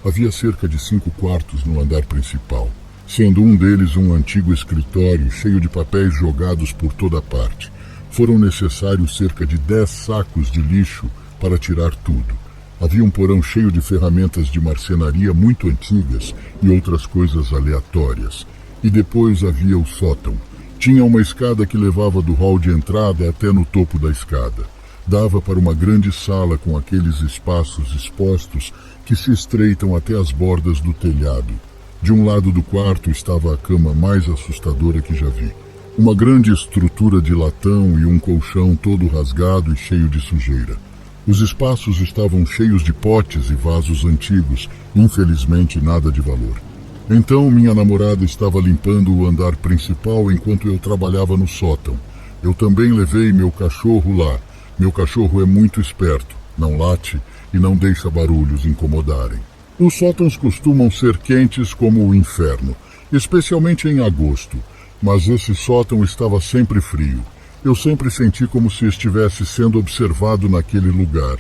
Havia cerca de 5 quartos no andar principal, sendo um deles um antigo escritório cheio de papéis jogados por toda parte. Foram necessários cerca de 10 sacos de lixo para tirar tudo. Havia um porão cheio de ferramentas de marcenaria muito antigas e outras coisas aleatórias. E depois havia o sótão. Tinha uma escada que levava do hall de entrada até no topo da escada. Dava para uma grande sala com aqueles espaços expostos que se estreitam até as bordas do telhado. De um lado do quarto estava a cama mais assustadora que já vi. Uma grande estrutura de latão e um colchão todo rasgado e cheio de sujeira. Os espaços estavam cheios de potes e vasos antigos, infelizmente nada de valor. Então minha namorada estava limpando o andar principal enquanto eu trabalhava no sótão. Eu também levei meu cachorro lá. Meu cachorro é muito esperto, não late e não deixa barulhos incomodarem. Os sótãos costumam ser quentes como o inferno, especialmente em agosto, mas esse sótão estava sempre frio. Eu sempre senti como se estivesse sendo observado naquele lugar.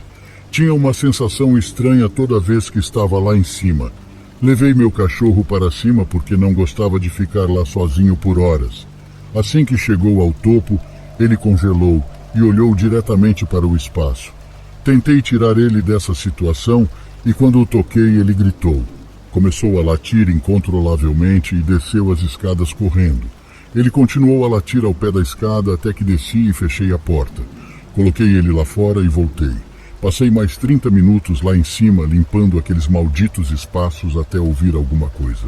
Tinha uma sensação estranha toda vez que estava lá em cima. Levei meu cachorro para cima porque não gostava de ficar lá sozinho por horas. Assim que chegou ao topo, ele congelou e olhou diretamente para o espaço. Tentei tirar ele dessa situação e quando o toquei ele gritou. Começou a latir incontrolavelmente e desceu as escadas correndo. Ele continuou a latir ao pé da escada até que desci e fechei a porta. Coloquei ele lá fora e voltei. Passei mais 30 minutos lá em cima limpando aqueles malditos espaços até ouvir alguma coisa.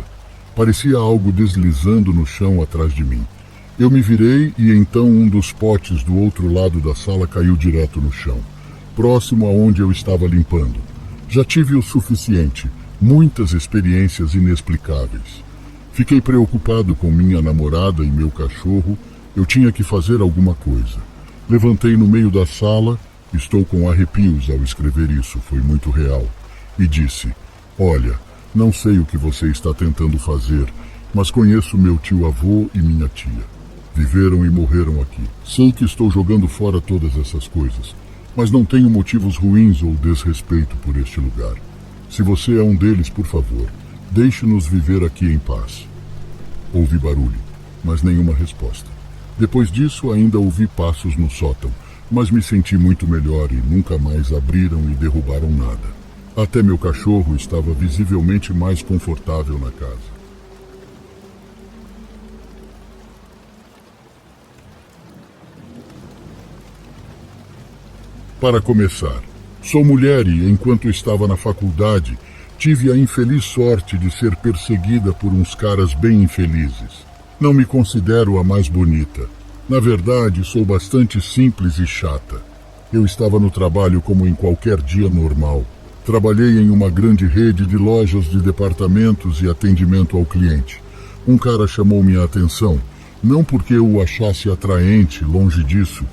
Parecia algo deslizando no chão atrás de mim. Eu me virei e então um dos potes do outro lado da sala caiu direto no chão, próximo aonde eu estava limpando. Já tive o suficiente, muitas experiências inexplicáveis. Fiquei preocupado com minha namorada e meu cachorro. Eu tinha que fazer alguma coisa. Levantei no meio da sala, estou com arrepios ao escrever isso, foi muito real, e disse: olha, não sei o que você está tentando fazer, mas conheço meu tio-avô e minha tia. Viveram e morreram aqui. Sei que estou jogando fora todas essas coisas, mas não tenho motivos ruins ou desrespeito por este lugar. Se você é um deles, por favor, deixe-nos viver aqui em paz. Ouvi barulho, mas nenhuma resposta. Depois disso, ainda ouvi passos no sótão, mas me senti muito melhor e nunca mais abriram e derrubaram nada. Até meu cachorro estava visivelmente mais confortável na casa. Para começar, sou mulher e, enquanto estava na faculdade, tive a infeliz sorte de ser perseguida por uns caras bem infelizes. Não me considero a mais bonita. Na verdade, sou bastante simples e chata. Eu estava no trabalho como em qualquer dia normal. Trabalhei em uma grande rede de lojas de departamentos e atendimento ao cliente. Um cara chamou minha atenção, não porque eu o achasse atraente, longe disso,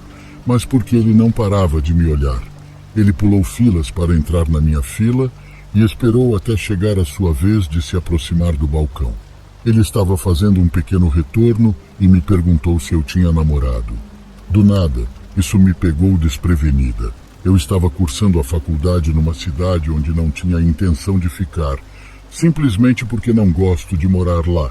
mas porque ele não parava de me olhar. Ele pulou filas para entrar na minha fila e esperou até chegar a sua vez de se aproximar do balcão. Ele estava fazendo um pequeno retorno e me perguntou se eu tinha namorado. Do nada, Isso me pegou desprevenida. Eu estava cursando a faculdade numa cidade onde não tinha intenção de ficar, simplesmente porque não gosto de morar lá.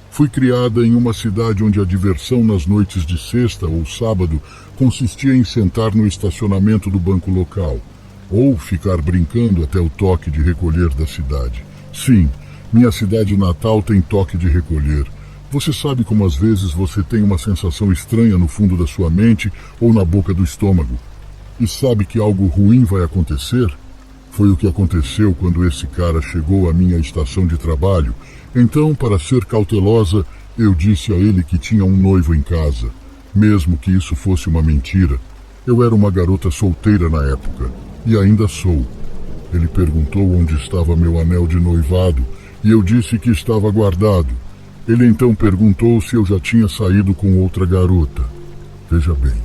Fui criada em uma cidade onde a diversão nas noites de sexta ou sábado consistia em sentar no estacionamento do banco local, ou ficar brincando até o toque de recolher da cidade. Sim, minha cidade natal tem toque de recolher. Você sabe como às vezes você tem uma sensação estranha no fundo da sua mente ou na boca do estômago, e sabe que algo ruim vai acontecer? Foi o que aconteceu quando esse cara chegou à minha estação de trabalho. Então, para ser cautelosa, eu disse a ele que tinha um noivo em casa, mesmo que isso fosse uma mentira. Eu era uma garota solteira na época, e ainda sou. Ele perguntou onde estava meu anel de noivado, e eu disse que estava guardado. Ele então perguntou se eu já tinha saído com outra garota. Veja bem,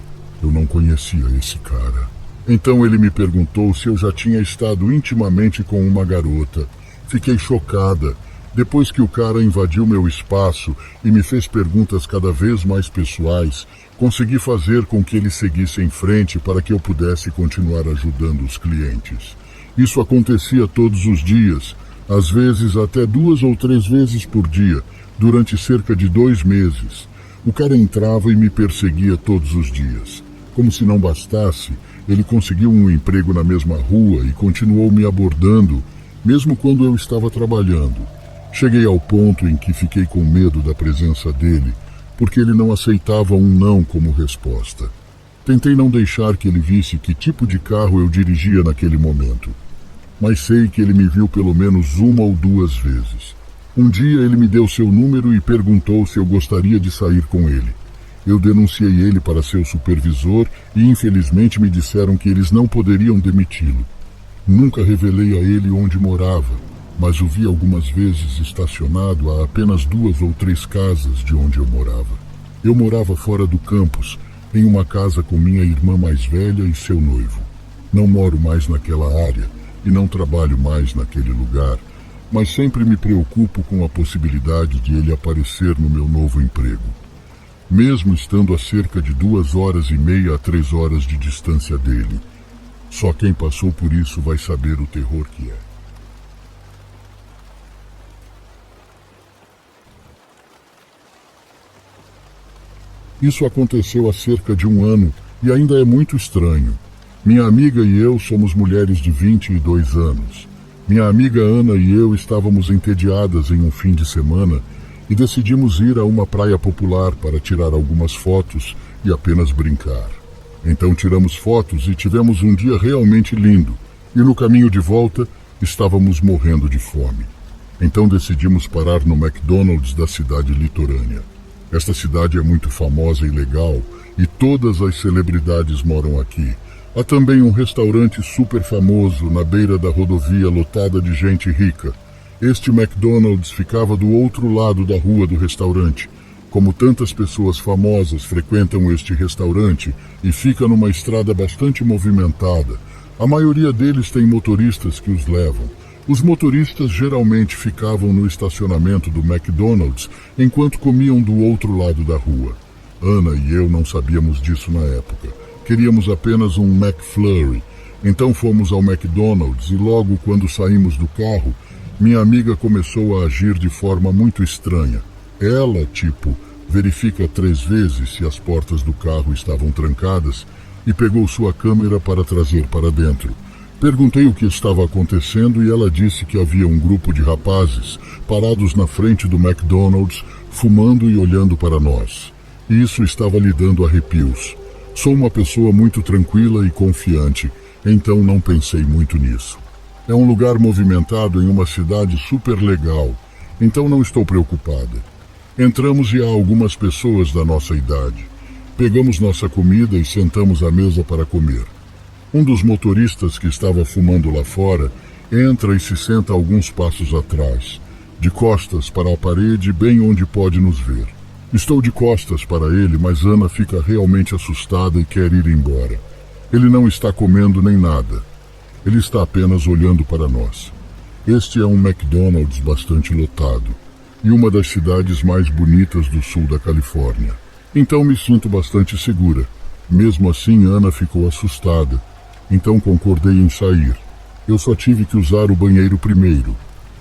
eu não conhecia esse cara. Então ele me perguntou se eu já tinha estado intimamente com uma garota. Fiquei chocada. Depois que o cara invadiu meu espaço e me fez perguntas cada vez mais pessoais, consegui fazer com que ele seguisse em frente para que eu pudesse continuar ajudando os clientes. Isso acontecia todos os dias, às vezes até 2 ou 3 vezes por dia, durante cerca de 2 meses. O cara entrava e me perseguia todos os dias. Como se não bastasse, ele conseguiu um emprego na mesma rua e continuou me abordando, mesmo quando eu estava trabalhando. Cheguei ao ponto em que fiquei com medo da presença dele, porque ele não aceitava um não como resposta. Tentei não deixar que ele visse que tipo de carro eu dirigia naquele momento, mas sei que ele me viu pelo menos 1 ou 2 vezes. Um dia ele me deu seu número e perguntou se eu gostaria de sair com ele. Eu denunciei ele para seu supervisor e infelizmente me disseram que eles não poderiam demiti-lo. Nunca revelei a ele onde morava, mas o vi algumas vezes estacionado a apenas 2 ou 3 casas de onde eu morava. Eu morava fora do campus, em uma casa com minha irmã mais velha e seu noivo. Não moro mais naquela área e não trabalho mais naquele lugar, mas sempre me preocupo com a possibilidade de ele aparecer no meu novo emprego. Mesmo estando a cerca de 2h30 a 3 horas de distância dele. Só quem passou por isso vai saber o terror que é. Isso aconteceu há cerca de 1 ano e ainda é muito estranho. Minha amiga e eu somos mulheres de 22 anos. Minha amiga Ana e eu estávamos entediadas em um fim de semana e decidimos ir a uma praia popular para tirar algumas fotos e apenas brincar. Então tiramos fotos e tivemos um dia realmente lindo, e no caminho de volta estávamos morrendo de fome. Então decidimos parar no McDonald's da cidade litorânea. Esta cidade é muito famosa e legal, e todas as celebridades moram aqui. Há também um restaurante super famoso na beira da rodovia lotada de gente rica. Este McDonald's ficava do outro lado da rua do restaurante. Como tantas pessoas famosas frequentam este restaurante e fica numa estrada bastante movimentada, a maioria deles tem motoristas que os levam. Os motoristas geralmente ficavam no estacionamento do McDonald's enquanto comiam do outro lado da rua. Ana e eu não sabíamos disso na época. Queríamos apenas um McFlurry. Então fomos ao McDonald's e logo quando saímos do carro, minha amiga começou a agir de forma muito estranha. Ela, verifica 3 vezes se as portas do carro estavam trancadas e pegou sua câmera para trazer para dentro. Perguntei o que estava acontecendo e ela disse que havia um grupo de rapazes parados na frente do McDonald's, fumando e olhando para nós. E isso estava lhe dando arrepios. Sou uma pessoa muito tranquila e confiante, então não pensei muito nisso. É um lugar movimentado em uma cidade super legal, então não estou preocupada. Entramos e há algumas pessoas da nossa idade. Pegamos nossa comida e sentamos à mesa para comer. Um dos motoristas que estava fumando lá fora entra e se senta alguns passos atrás, de costas para a parede, bem onde pode nos ver. Estou de costas para ele, mas Ana fica realmente assustada e quer ir embora. Ele não está comendo nem nada. Ele está apenas olhando para nós. Este é um McDonald's bastante lotado e uma das cidades mais bonitas do sul da Califórnia. Então me sinto bastante segura. Mesmo assim, Ana ficou assustada. Então concordei em sair. Eu só tive que usar o banheiro primeiro.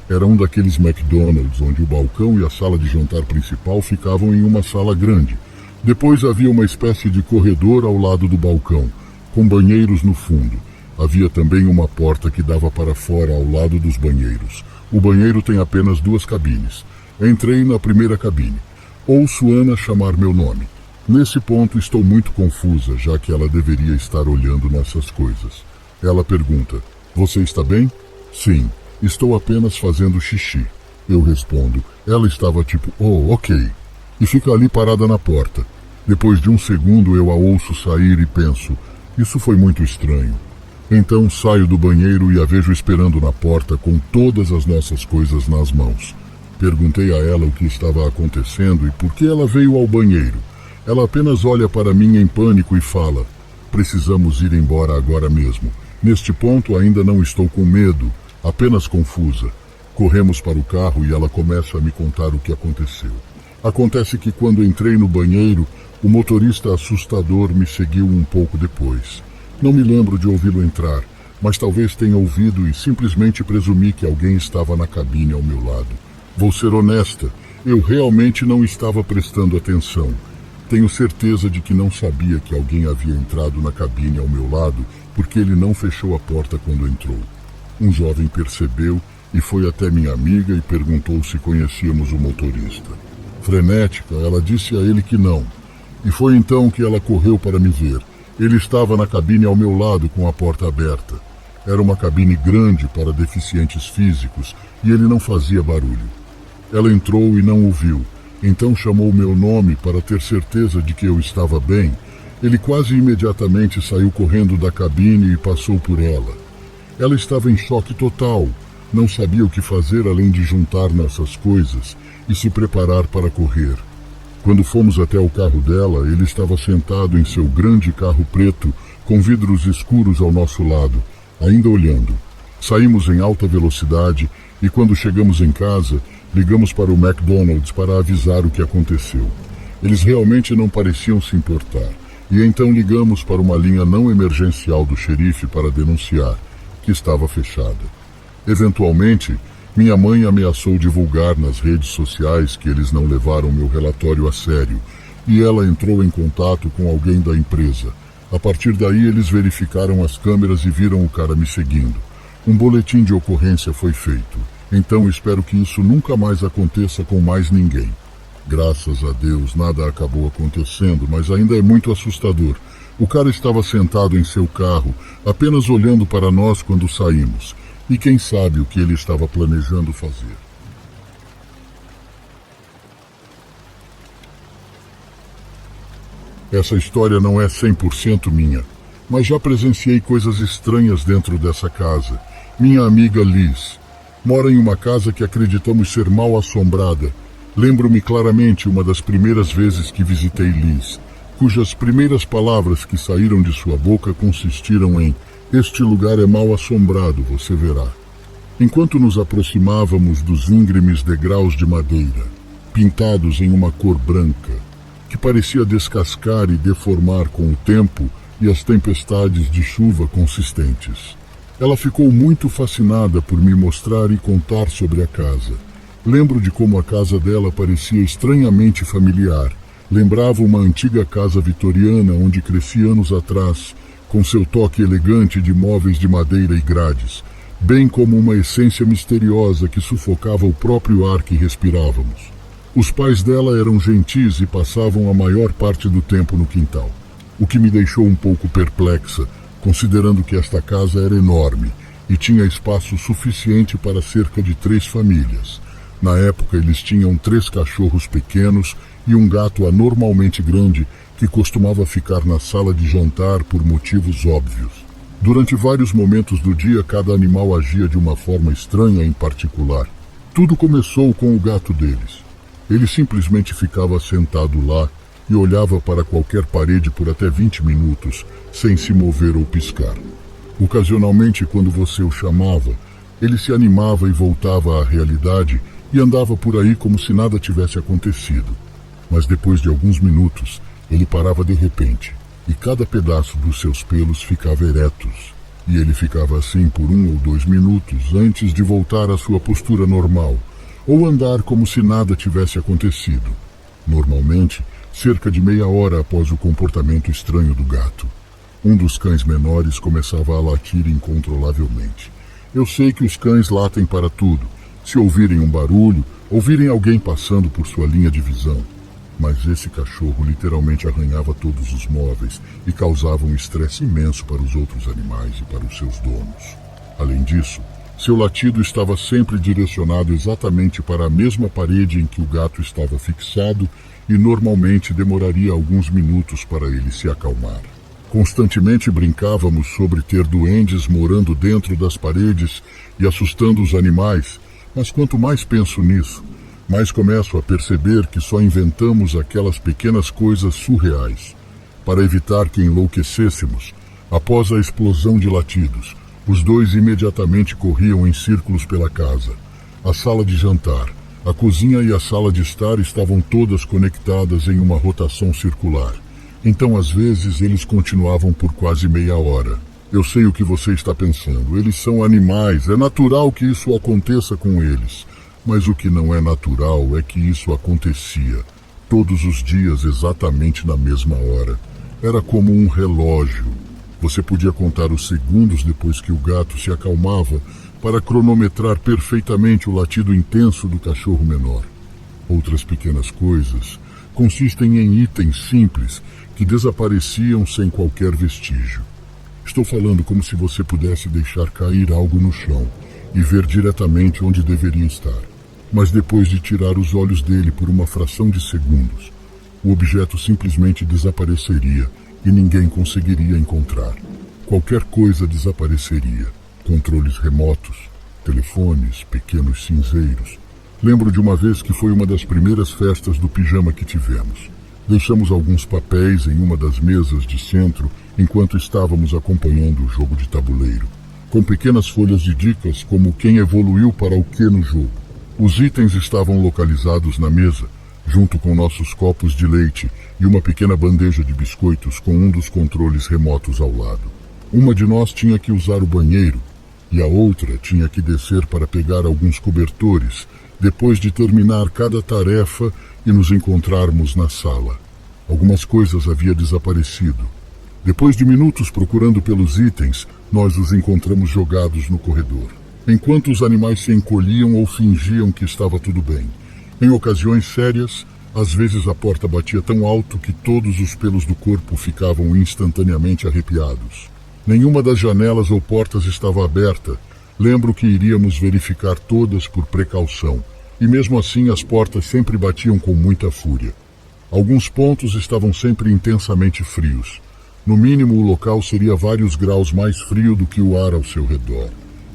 Era um daqueles McDonald's onde o balcão e a sala de jantar principal ficavam em uma sala grande. Depois havia uma espécie de corredor ao lado do balcão, com banheiros no fundo. Havia também uma porta que dava para fora ao lado dos banheiros. O banheiro tem apenas 2 cabines. Entrei na primeira cabine. Ouço Ana chamar meu nome. Nesse ponto estou muito confusa, já que ela deveria estar olhando nessas coisas. Ela pergunta: "Você está bem?" "Sim, estou apenas fazendo xixi." Eu respondo. Ela estava tipo: "Oh, ok." E fica ali parada na porta. Depois de um segundo eu a ouço sair e penso: isso foi muito estranho. Então saio do banheiro e a vejo esperando na porta com todas as nossas coisas nas mãos. Perguntei a ela o que estava acontecendo e por que ela veio ao banheiro. Ela apenas olha para mim em pânico e fala: "Precisamos ir embora agora mesmo." Neste ponto ainda não estou com medo, apenas confusa. Corremos para o carro e ela começa a me contar o que aconteceu. Acontece que quando entrei no banheiro, o motorista assustador me seguiu um pouco depois. Não me lembro de ouvi-lo entrar, mas talvez tenha ouvido e simplesmente presumi que alguém estava na cabine ao meu lado. Vou ser honesta, eu realmente não estava prestando atenção. Tenho certeza de que não sabia que alguém havia entrado na cabine ao meu lado, porque ele não fechou a porta quando entrou. Um jovem percebeu e foi até minha amiga e perguntou se conhecíamos o motorista. Frenética, ela disse a ele que não. E foi então que ela correu para me ver. Ele estava na cabine ao meu lado com a porta aberta. Era uma cabine grande para deficientes físicos e ele não fazia barulho. Ela entrou e não o viu. Então chamou meu nome para ter certeza de que eu estava bem. Ele quase imediatamente saiu correndo da cabine e passou por ela. Ela estava em choque total. Não sabia o que fazer além de juntar nessas coisas e se preparar para correr. Quando fomos até o carro dela, ele estava sentado em seu grande carro preto, com vidros escuros ao nosso lado, ainda olhando. Saímos em alta velocidade e quando chegamos em casa, ligamos para o McDonald's para avisar o que aconteceu. Eles realmente não pareciam se importar, e então ligamos para uma linha não emergencial do xerife para denunciar, que estava fechada. Eventualmente, minha mãe ameaçou divulgar nas redes sociais que eles não levaram meu relatório a sério, e ela entrou em contato com alguém da empresa. A partir daí, eles verificaram as câmeras e viram o cara me seguindo. Um boletim de ocorrência foi feito. Então espero que isso nunca mais aconteça com mais ninguém. Graças a Deus, nada acabou acontecendo, mas ainda é muito assustador. O cara estava sentado em seu carro, apenas olhando para nós quando saímos. E quem sabe o que ele estava planejando fazer. Essa história não é 100% minha, mas já presenciei coisas estranhas dentro dessa casa. Minha amiga Liz mora em uma casa que acreditamos ser mal assombrada. Lembro-me claramente uma das primeiras vezes que visitei Liz, cujas primeiras palavras que saíram de sua boca consistiram em: "Este lugar é mal assombrado, você verá." Enquanto nos aproximávamos dos íngremes degraus de madeira, pintados em uma cor branca, que parecia descascar e deformar com o tempo e as tempestades de chuva consistentes. Ela ficou muito fascinada por me mostrar e contar sobre a casa. Lembro de como a casa dela parecia estranhamente familiar. Lembrava uma antiga casa vitoriana onde cresci anos atrás, com seu toque elegante de móveis de madeira e grades, bem como uma essência misteriosa que sufocava o próprio ar que respirávamos. Os pais dela eram gentis e passavam a maior parte do tempo no quintal, o que me deixou um pouco perplexa, considerando que esta casa era enorme e tinha espaço suficiente para cerca de 3 famílias. Na época, eles tinham 3 cachorros pequenos e um gato anormalmente grande que costumava ficar na sala de jantar por motivos óbvios. Durante vários momentos do dia, cada animal agia de uma forma estranha em particular. Tudo começou com o gato deles. Ele simplesmente ficava sentado lá e olhava para qualquer parede por até 20 minutos, sem se mover ou piscar. Ocasionalmente, quando você o chamava, ele se animava e voltava à realidade e andava por aí como se nada tivesse acontecido. Mas depois de alguns minutos, ele parava de repente. e cada pedaço dos seus pelos ficava eretos, e ele ficava assim por 1 ou 2 minutos antes de voltar à sua postura normal, ou andar como se nada tivesse acontecido. Normalmente, cerca de meia hora após o comportamento estranho do gato. Um dos cães menores começava a latir incontrolavelmente. Eu sei que os cães latem para tudo, se ouvirem um barulho, ouvirem alguém passando por sua linha de visão. Mas esse cachorro literalmente arranhava todos os móveis e causava um estresse imenso para os outros animais e para os seus donos. Além disso, seu latido estava sempre direcionado exatamente para a mesma parede em que o gato estava fixado e normalmente demoraria alguns minutos para ele se acalmar. Constantemente brincávamos sobre ter duendes morando dentro das paredes e assustando os animais, mas quanto mais penso nisso, mais começo a perceber que só inventamos aquelas pequenas coisas surreais. Para evitar que enlouquecêssemos, após a explosão de latidos, os dois imediatamente corriam em círculos pela casa. A sala de jantar, a cozinha e a sala de estar estavam todas conectadas em uma rotação circular. Então, às vezes, eles continuavam por quase meia hora. Eu sei o que você está pensando. Eles são animais, é natural que isso aconteça com eles. Mas o que não é natural é que isso acontecia todos os dias exatamente na mesma hora. Era como um relógio. Você podia contar os segundos depois que o gato se acalmava para cronometrar perfeitamente o latido intenso do cachorro menor. Outras pequenas coisas consistem em itens simples que desapareciam sem qualquer vestígio. Estou falando como se você pudesse deixar cair algo no chão e ver diretamente onde deveria estar. Mas depois de tirar os olhos dele por uma fração de segundos, o objeto simplesmente desapareceria e ninguém conseguiria encontrar. Qualquer coisa desapareceria. Controles remotos, telefones, pequenos cinzeiros. Lembro de uma vez que foi uma das primeiras festas do pijama que tivemos. Deixamos alguns papéis em uma das mesas de centro enquanto estávamos acompanhando o jogo de tabuleiro, com pequenas folhas de dicas como quem evoluiu para o que no jogo. Os itens estavam localizados na mesa, junto com nossos copos de leite e uma pequena bandeja de biscoitos com um dos controles remotos ao lado. Uma de nós tinha que usar o banheiro e a outra tinha que descer para pegar alguns cobertores depois de terminar cada tarefa e nos encontrarmos na sala. Algumas coisas haviam desaparecido. Depois de minutos procurando pelos itens, nós os encontramos jogados no corredor, enquanto os animais se encolhiam ou fingiam que estava tudo bem. Em ocasiões sérias, às vezes a porta batia tão alto que todos os pelos do corpo ficavam instantaneamente arrepiados. Nenhuma das janelas ou portas estava aberta. Lembro que iríamos verificar todas por precaução, e mesmo assim as portas sempre batiam com muita fúria. Alguns pontos estavam sempre intensamente frios. No mínimo, o local seria vários graus mais frio do que o ar ao seu redor.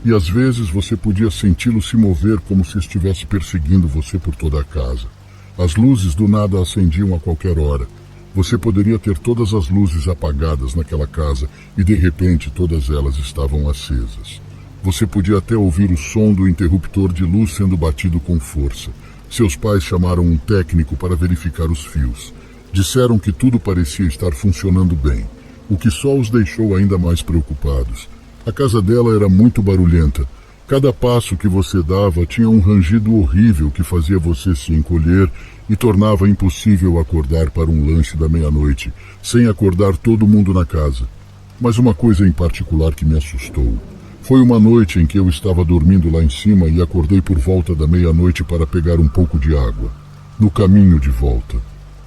E às vezes você podia senti-lo se mover como se estivesse perseguindo você por toda a casa. As luzes do nada acendiam a qualquer hora. Você poderia ter todas as luzes apagadas naquela casa e de repente todas elas estavam acesas. Você podia até ouvir o som do interruptor de luz sendo batido com força. Seus pais chamaram um técnico para verificar os fios. Disseram que tudo parecia estar funcionando bem, o que só os deixou ainda mais preocupados. A casa dela era muito barulhenta. Cada passo que você dava tinha um rangido horrível que fazia você se encolher e tornava impossível acordar para um lanche da meia-noite, sem acordar todo mundo na casa. Mas uma coisa em particular que me assustou. Foi uma noite em que eu estava dormindo lá em cima e acordei por volta da meia-noite para pegar um pouco de água. No caminho de volta,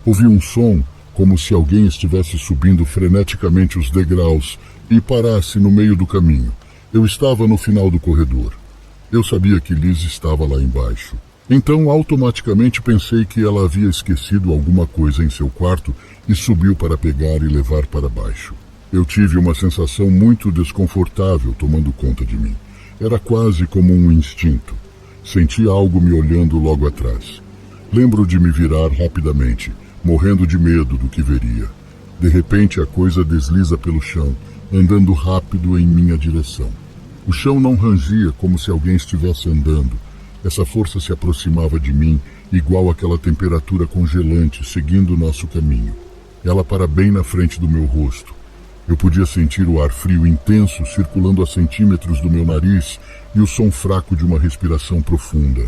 ouvi um som como se alguém estivesse subindo freneticamente os degraus e parasse no meio do caminho. Eu estava no final do corredor. Eu sabia que Liz estava lá embaixo. Então, automaticamente pensei que ela havia esquecido alguma coisa em seu quarto e subiu para pegar e levar para baixo. Eu tive uma sensação muito desconfortável tomando conta de mim. Era quase como um instinto. Senti algo me olhando logo atrás. Lembro de me virar rapidamente, morrendo de medo do que veria. De repente, a coisa desliza pelo chão, andando rápido em minha direção. O chão não rangia como se alguém estivesse andando. Essa força se aproximava de mim, igual àquela temperatura congelante, seguindo nosso caminho. ela para bem na frente do meu rosto. Eu podia sentir o ar frio intenso circulando a centímetros do meu nariz e o som fraco de uma respiração profunda.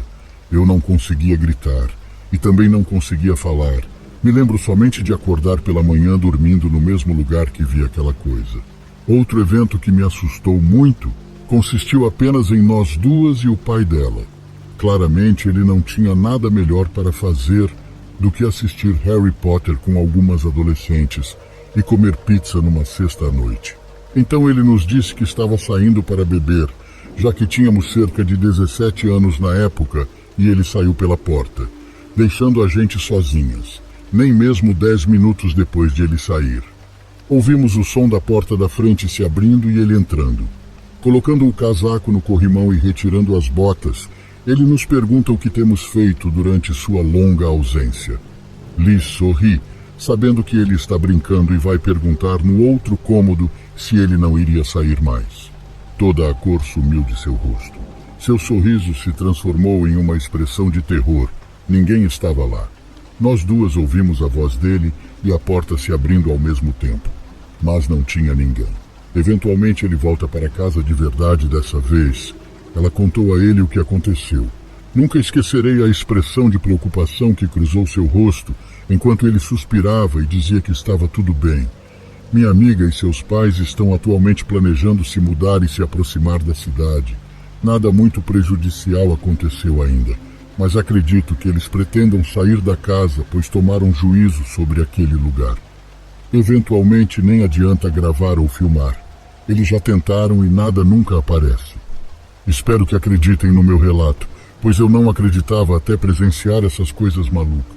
Eu não conseguia gritar e também não conseguia falar. Me lembro somente de acordar pela manhã dormindo no mesmo lugar que vi aquela coisa. Outro evento que me assustou muito consistiu apenas em nós duas e o pai dela. Claramente ele não tinha nada melhor para fazer do que assistir Harry Potter com algumas adolescentes e comer pizza numa sexta-noite. Então ele nos disse que estava saindo para beber, já que tínhamos cerca de 17 anos na época, e ele saiu pela porta, deixando a gente sozinhas, nem mesmo 10 minutos depois de ele sair. Ouvimos o som da porta da frente se abrindo e ele entrando. Colocando o casaco no corrimão e retirando as botas, ele nos pergunta o que temos feito durante sua longa ausência. Liz sorri, sabendo que ele está brincando e vai perguntar no outro cômodo se ele não iria sair mais. Toda a cor sumiu de seu rosto. Seu sorriso se transformou em uma expressão de terror. Ninguém estava lá. Nós duas ouvimos a voz dele e a porta se abrindo ao mesmo tempo. Mas não tinha ninguém. Eventualmente ele volta para casa de verdade dessa vez. Ela contou a ele o que aconteceu. Nunca esquecerei a expressão de preocupação que cruzou seu rosto enquanto ele suspirava e dizia que estava tudo bem. Minha amiga e seus pais estão atualmente planejando se mudar e se aproximar da cidade. Nada muito prejudicial aconteceu ainda, mas acredito que eles pretendam sair da casa, pois tomaram juízo sobre aquele lugar. Eventualmente nem adianta gravar ou filmar. Eles já tentaram e nada nunca aparece. Espero que acreditem no meu relato, pois eu não acreditava até presenciar essas coisas malucas.